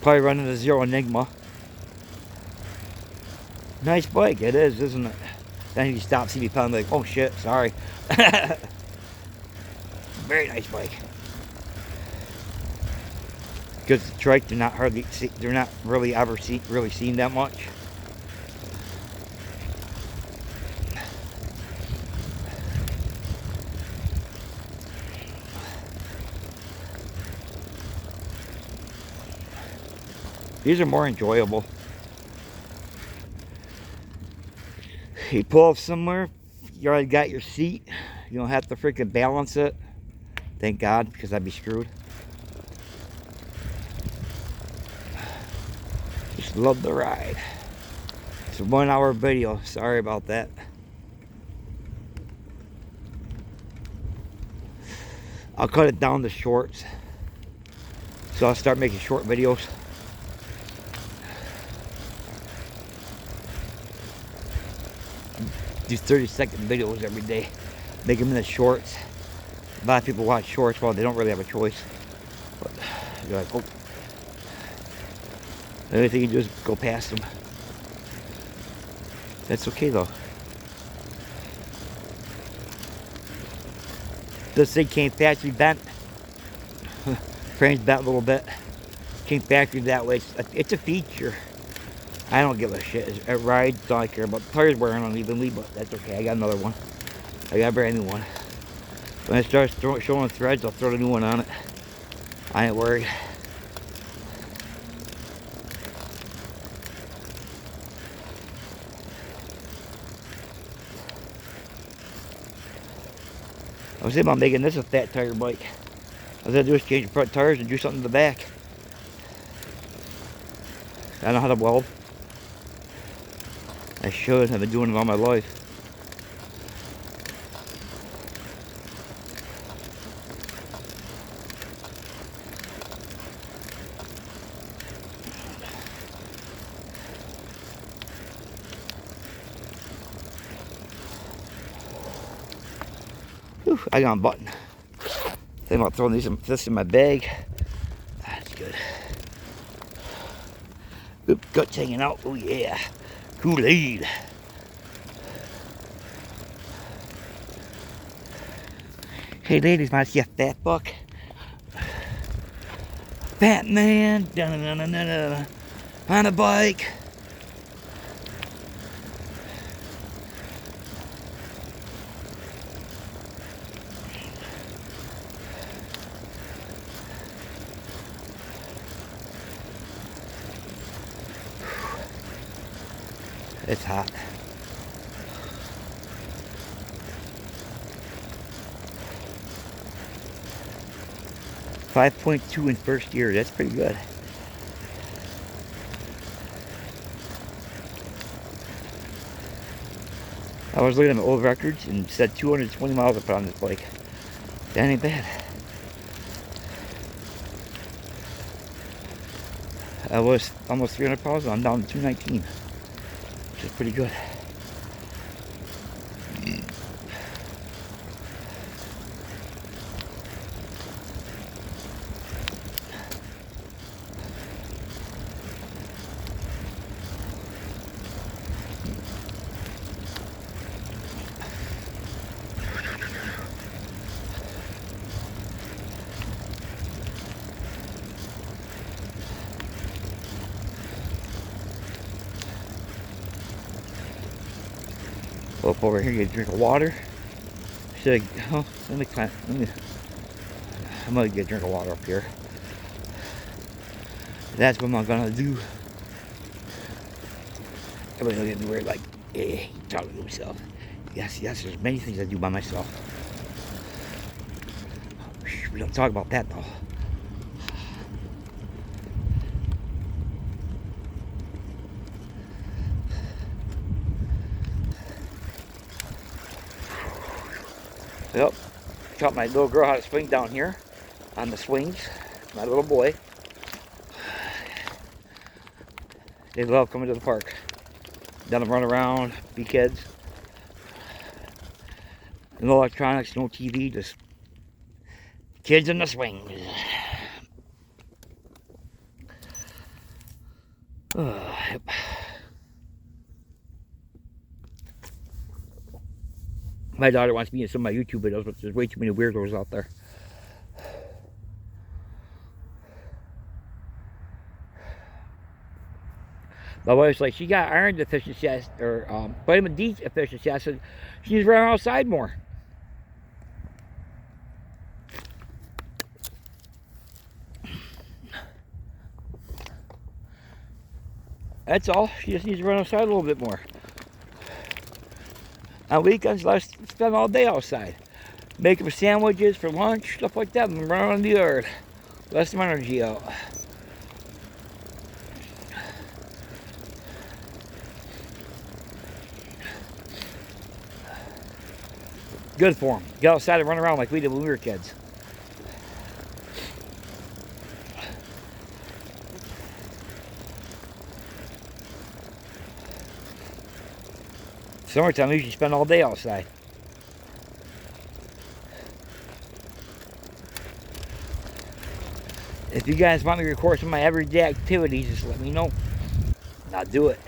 Probably running a Zero Enigma. Nice bike, it is, isn't it? Then you stop, see me pedaling, like, oh shit, sorry. Very nice bike. Because the trike, they're not really ever seen that much. These are more enjoyable. You pull off somewhere, you already got your seat. You don't have to freaking balance it. Thank God, because I'd be screwed. Just love the ride. It's a 1 hour video. Sorry about that. I'll cut it down to shorts. So I'll start making short videos. Do 30-second videos every day. Make them into shorts. A lot of people watch shorts. Well, they don't really have a choice. But you're like, oh. The only thing you do is go past them. That's okay though. This thing came factory bent. Frame's bent a little bit. Came factory that way. It's a feature. I don't give a shit. It rides, don't I care about. The tires wearing unevenly, but that's okay. I got another one. I got a brand new one. When it starts showing threads, I'll throw the new one on it. I ain't worried. I was thinking about making this a fat tire bike. All I gotta do is change the front tires and do something to the back. I know how to weld. I should. I've been doing it all my life. Whew, I got a button. Think about throwing this in my bag. That's good. Oop, guts hanging out. Oh yeah. Kool-Aid. Hey ladies, want to see a fat buck? Fat man, dun-dun-dun-dun-dun, on a bike. It's hot. .2 in first year. That's pretty good. I was looking at my old records and it said 220 miles I put on this bike. That ain't bad. I was almost 300 pounds and I'm down to 219, which is pretty good. Up over here, get a drink of water. Should I, oh, I'm gonna get a drink of water up here. That's what I'm gonna do. Everybody look at me weird, like, hey, talking to himself. Yes, there's many things I do by myself. We don't talk about that though. Yep, taught my little girl how to swing down here on the swings. My little boy. They love coming to the park. Let them run around, be kids. No electronics, no TV, just kids in the swings. Yep. My daughter wants me in some of my YouTube videos, but there's way too many weirdos out there. My wife's like, she got iron deficiency, or vitamin D deficiency. I said, she needs to run outside more. That's all. She just needs to run outside a little bit more. On weekends, let's spend all day outside. Making sandwiches for lunch, stuff like that, and run around the yard. Let some energy out. Good for them. Get outside and run around like we did when we were kids. Summertime, we usually spend all day outside. If you guys want me to record some of my everyday activities, just let me know. And I'll do it.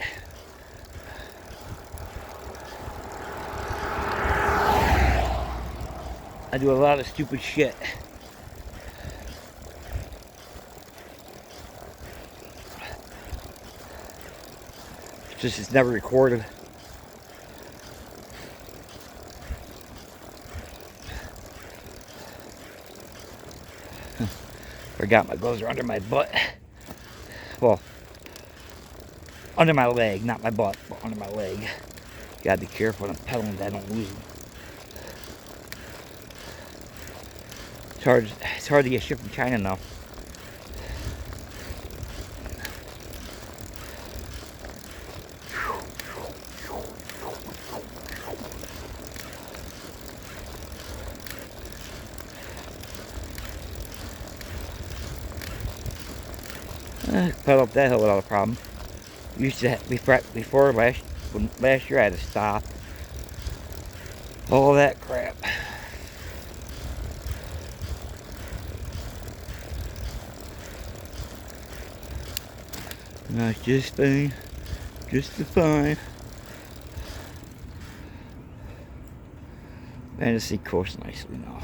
I do a lot of stupid shit. It's never recorded. Forgot my gloves are under my butt. Well, under my leg, not my butt, but under my leg. Gotta be careful when I'm pedaling that I don't lose them. It's hard to get shipped from China now. Pedal up that hill without a problem. Used to before last year I had to stop. All that crap. No, it's just fine. Just fine. Man, the sea coast nicely now.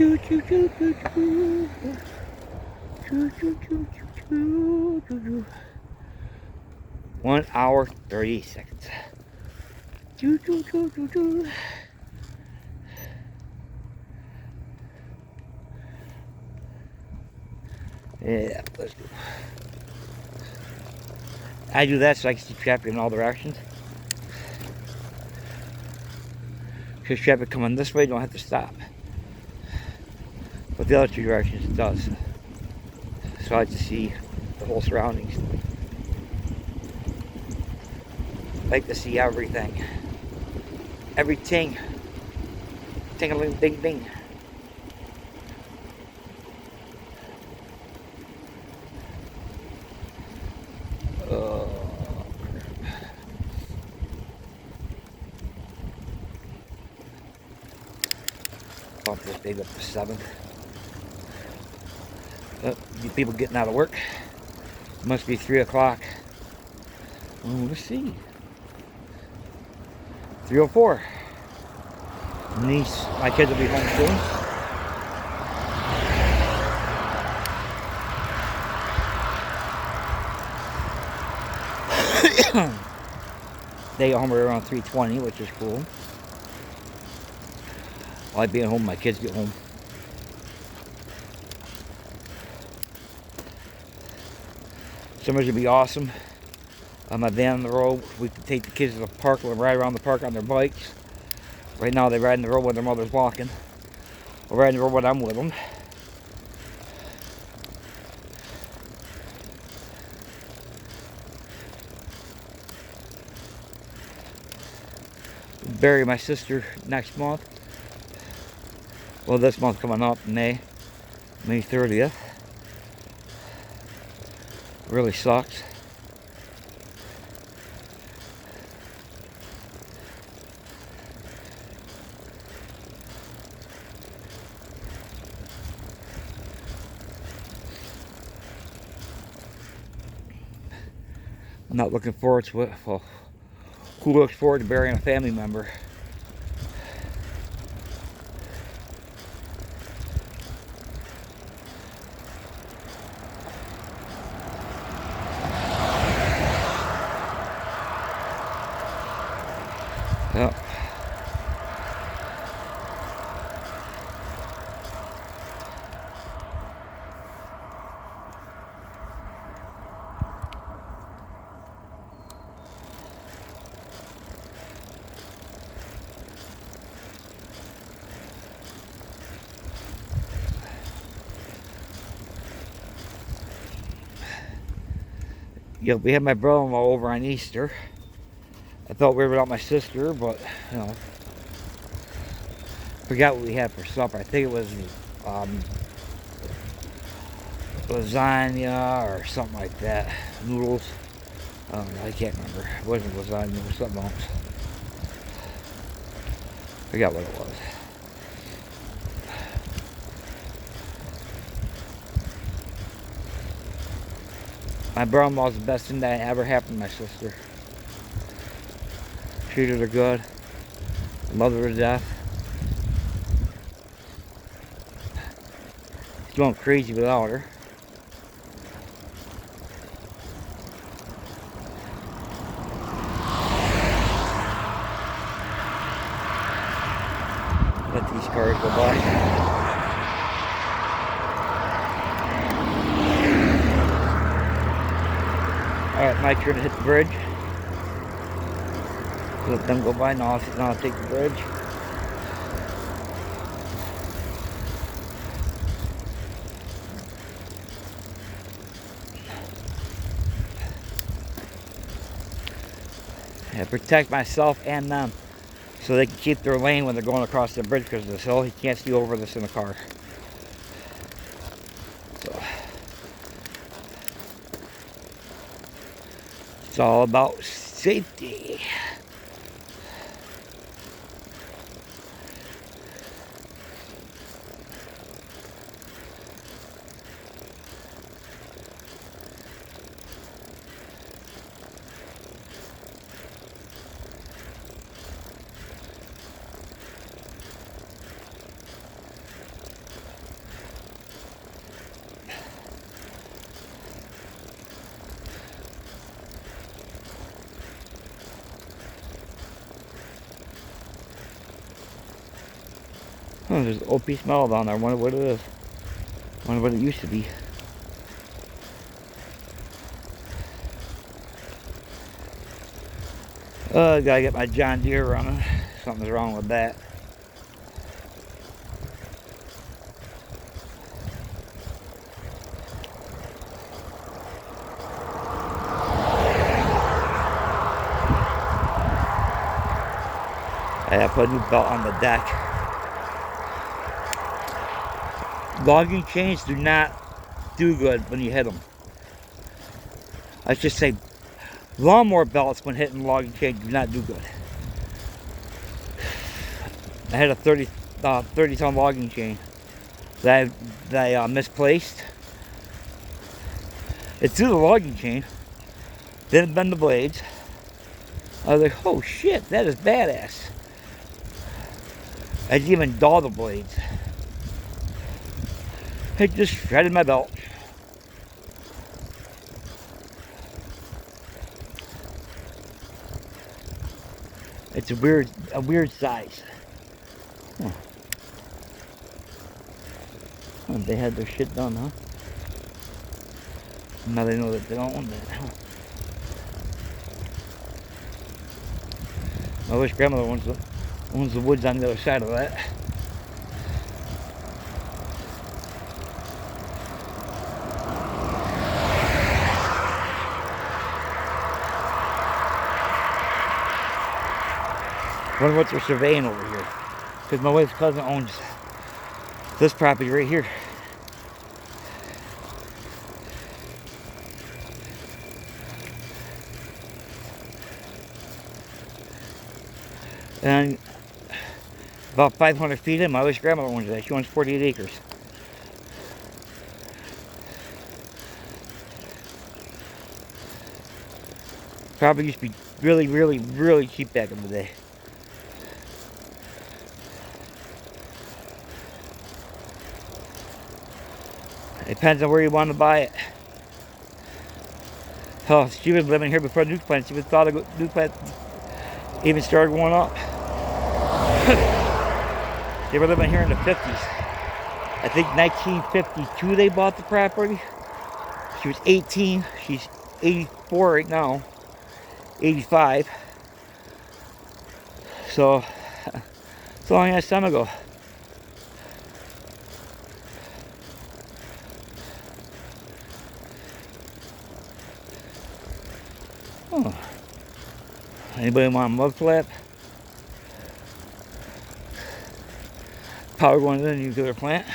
Choo choo choo choo choo. Choo choo choo choo choo choo. 1 hour 30 seconds. Choo choo choo choo choo. Yeah, let's go. I do that so I can see traffic in all directions. Because traffic coming this way, don't have to stop. But the other two directions it does. So I like to see the whole surroundings. I like to see everything. Everything. Ting-a-ling, ding, ding. Bump this baby up to 7. People getting out of work. Must be 3 o'clock. Oh, let's see. 3:04. My kids will be home soon. They get home around 3:20, which is cool. I'll be at home, my kids get home. Summer's gonna be awesome. On my van on the road, we can take the kids to the park. We'll ride around the park on their bikes. Right now, they ride in the road when their mother's walking. We'll ride in the road when I'm with them. Bury my sister next month. Well, this month coming up, May 30th. Really sucks. I'm not looking forward to it. Well, who looks forward to burying a family member? Yep. Yeah, we had my brother-in-law over on Easter. I thought we were without my sister, but you know, forgot what we had for supper. I think it was lasagna or something like that. Noodles. I can't remember. It wasn't lasagna, it was something else. Forgot what it was. My brother-in-law is the best thing that ever happened to my sister. Treated her good. Loved her to death. He's going crazy without her. Let these cars go by. Alright, my turn to hit the bridge. Let them go by. Now I'll take the bridge. I protect myself and them so they can keep their lane when they're going across the bridge because of this hill. You can't see over this in a car. So it's all about safety. Oh, there's an old piece of metal down there. I wonder what it is. I wonder what it used to be. Oh, I gotta get my John Deere running. Something's wrong with that. I have to put a new belt on the deck. Logging chains do not do good when you hit them. I should say lawnmower belts when hitting logging chains do not do good. I had a 30-ton logging chain that I misplaced. It threw the logging chain, didn't bend the blades. I was like, oh shit, that is badass. I didn't even dull the blades. It just shredded my belt. It's a weird size. Huh. Oh, they had their shit done, huh? Now they know that they don't want that. Huh? I wish grandmother owns the woods on the other side of that. I wonder what they're surveying over here. Because my wife's cousin owns this property right here. And about 500 feet in, my wife's grandmother owns that. She owns 48 acres. Probably used to be really cheap back in the day. It depends on where you want to buy it. Oh, she was living here before the nuke plant. She was thought the nuke plant even started going up. They were living here in the 50s. I think 1952 they bought the property. She was 18. She's 84 right now. 85. So, it's a long ass time ago. Oh. Anybody want a mud flap? Power going to the nuclear plant.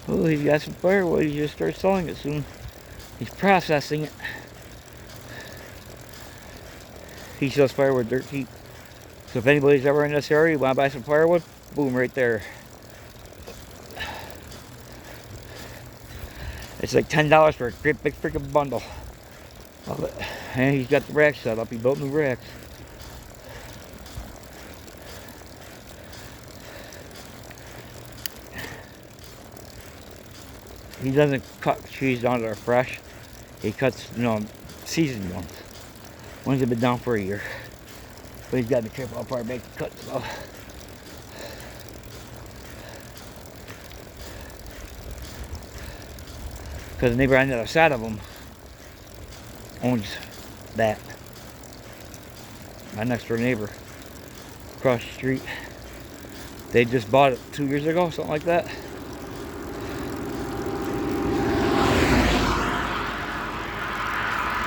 Oh, he's got some firewood. He just starts selling it soon. He's processing it. He sells firewood dirt cheap. So if anybody's ever in this area, you want to buy some firewood, boom, right there. It's like $10 for a great big freaking bundle of it. And he's got the racks set up. He built new racks. He doesn't cut trees down that are fresh. He cuts, seasoned ones. Ones that have been down for a year. But he's got to be careful how far back he cuts though. Because the neighbor on the other side of him owns that. My next door neighbor across the street. They just bought it 2 years ago, something like that.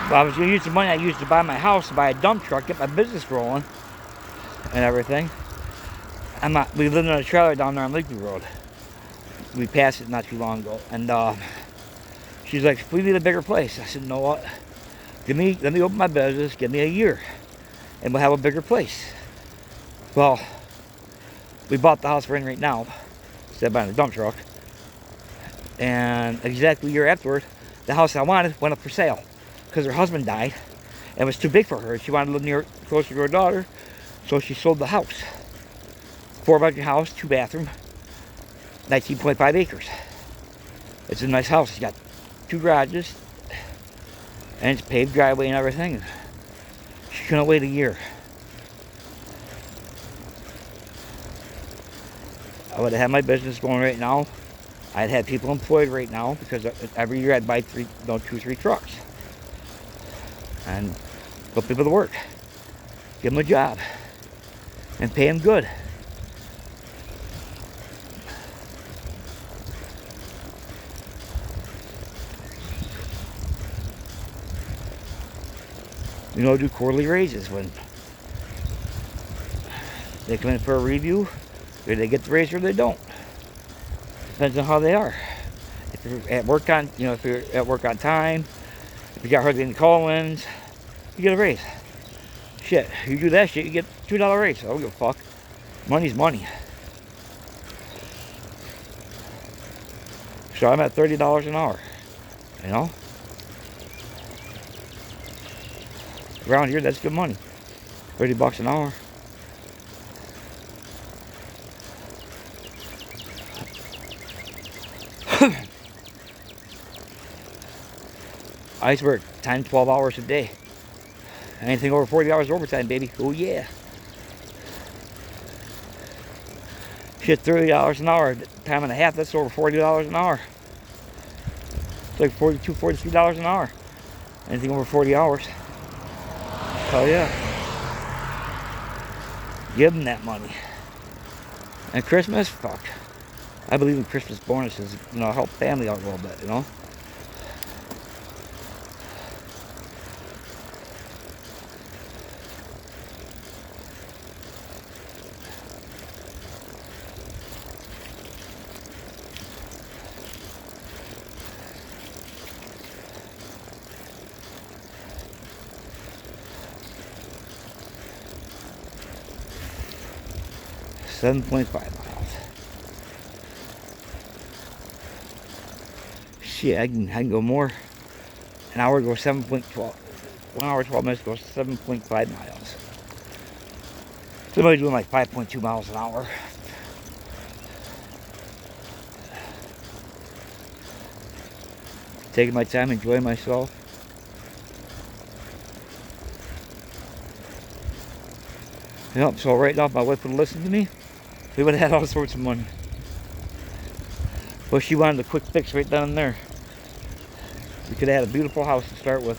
Well, I was going to use the money I used to buy my house to buy a dump truck, get my business rolling and everything. We lived in a trailer down there on Lakeview Road. We passed it not too long ago. And she's like, we need a bigger place. I said, you know what? Let me open my business, give me a year, and we'll have a bigger place. Well, we bought the house we're in right now, instead of buying a dump truck. And exactly a year afterward, the house I wanted went up for sale. Because her husband died, and it was too big for her. She wanted to live closer to her daughter, so she sold the house. 4-bedroom house, 2-bathroom, 19.5 acres. It's a nice house. It's got 2 garages, and it's paved driveway and everything. She couldn't wait a year. I would have had my business going right now. I'd have people employed right now because every year I'd buy 2, 3 trucks and put people to work, give them a job, and pay them good. You know, do quarterly raises when they come in for a review. Either they get the raise or they don't. Depends on how they are. If you're at work on, if you're at work on time, if you got hardly any call-ins, you get a raise. Shit, you do that shit, you get $2 raise. I don't give a fuck. Money's money. So I'm at $30 an hour. You know? Around here, that's good money. $30 an hour. I used to work 10, 12 hours a day. Anything over 40 hours overtime, baby. Oh, yeah. Shit, $30 an hour, time and a half, that's over $40 an hour. It's like $42, $43 an hour. Anything over 40 hours. Hell yeah. Give them that money. And Christmas, fuck. I believe in Christmas bonuses, help family out a little bit, $7.5 miles. Shit, I can go more. An hour goes 7.12. 1 hour, 12 minutes goes 7.5 miles. Somebody doing like 5.2 miles an hour. Taking my time, enjoying myself. Yep, so right now if my wife would have listened to me, we would have had all sorts of money. But she wanted a quick fix right down there. We could have had a beautiful house to start with.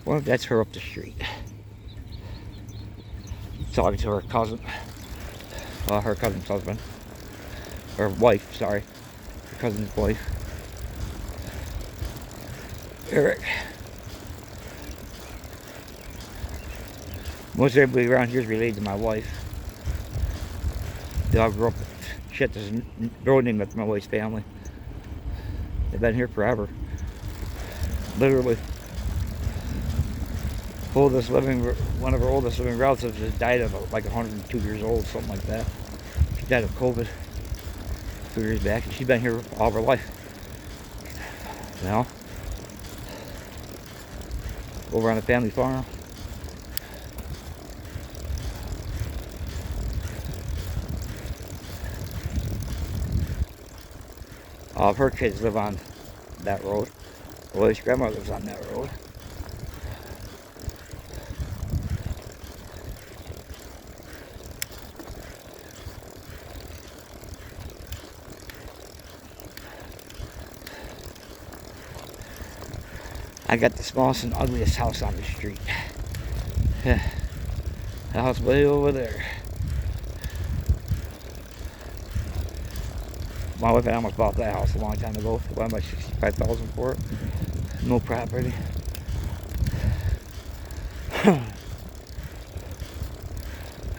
Well, that's her up the street. Talking to her cousin. Well, her cousin's husband. Or wife, sorry. Her cousin's wife. Eric. Most everybody around here is related to my wife. They all grew up. Shit, there's a road named after my wife's family. They've been here forever. Literally. One of her oldest living relatives just died of like 102 years old, something like that. She died of COVID a few years back, and she's been here all of her life. Over on the family farm. All of her kids live on that road. Well, his grandma lives on that road. I got the smallest and ugliest house on the street. The house way over there. My wife and I almost bought that house a long time ago. I bought like $65,000 for it. No property.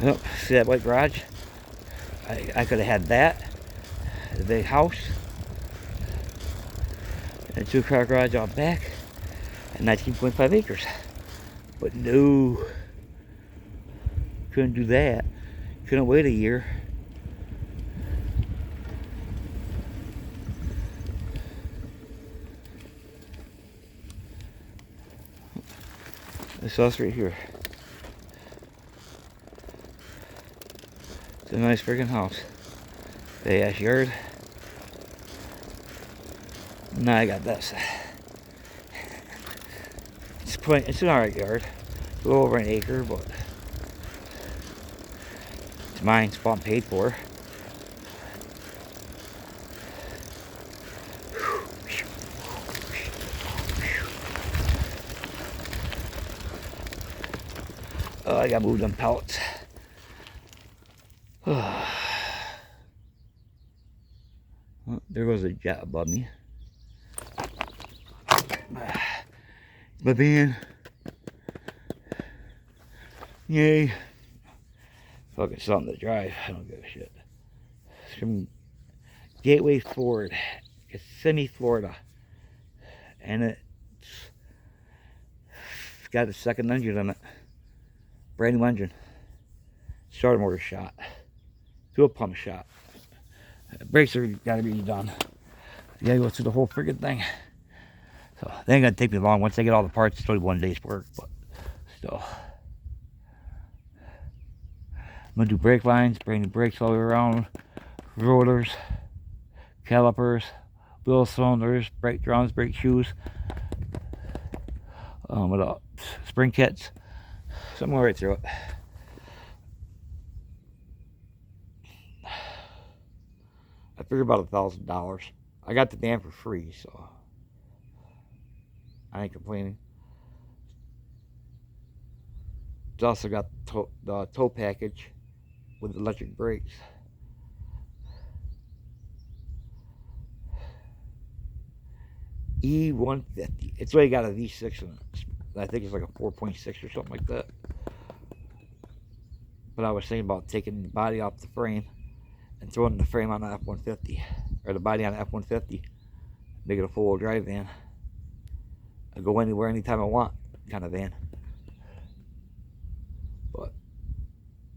Yep, see that white garage? I could have had that, the big house, and a 2-car garage out back, and 19.5 acres. But no, couldn't do that. Couldn't wait a year. This house right here. It's a nice freaking house. Big ass yard. Now I got this. It's an alright yard. It's a little over an acre, but mine, it's bought and paid for. Oh, I gotta move them pellets. Oh, there goes a jet above me. My van. Yay. Fucking something to drive. I don't give a shit. It's from Gateway Ford, Kissimmee, Florida. And it's got a second engine on it. Brand new engine. Starter motor shot. Fuel pump shot. Brakes are gotta be done. You gotta go through the whole friggin' thing. So they ain't gonna take me long. Once I get all the parts, it's only 1 day's work, but still. I'm gonna do brake lines, brand new brakes all the way around, rotors, calipers, wheel cylinders, brake drums, brake shoes, what else? Spring kits. So I'm going right through it. I figured about $1,000. I got the van for free, so I ain't complaining. It's also got the tow package with electric brakes. E150. It's already got a V6 in it. I think it's like a 4.6 or something like that. But I was thinking about taking the body off the frame and throwing the frame on the F-150. Or the body on the F-150. Make it a four-wheel drive van. I go anywhere, anytime I want kind of van. But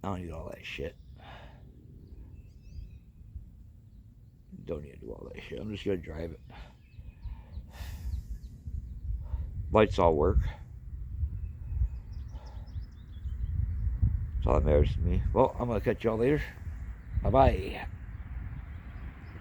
I don't need all that shit. Don't need to do all that shit. I'm just gonna drive it. Lights all work. That's all that matters to me. Well, I'm gonna catch y'all later. Bye bye.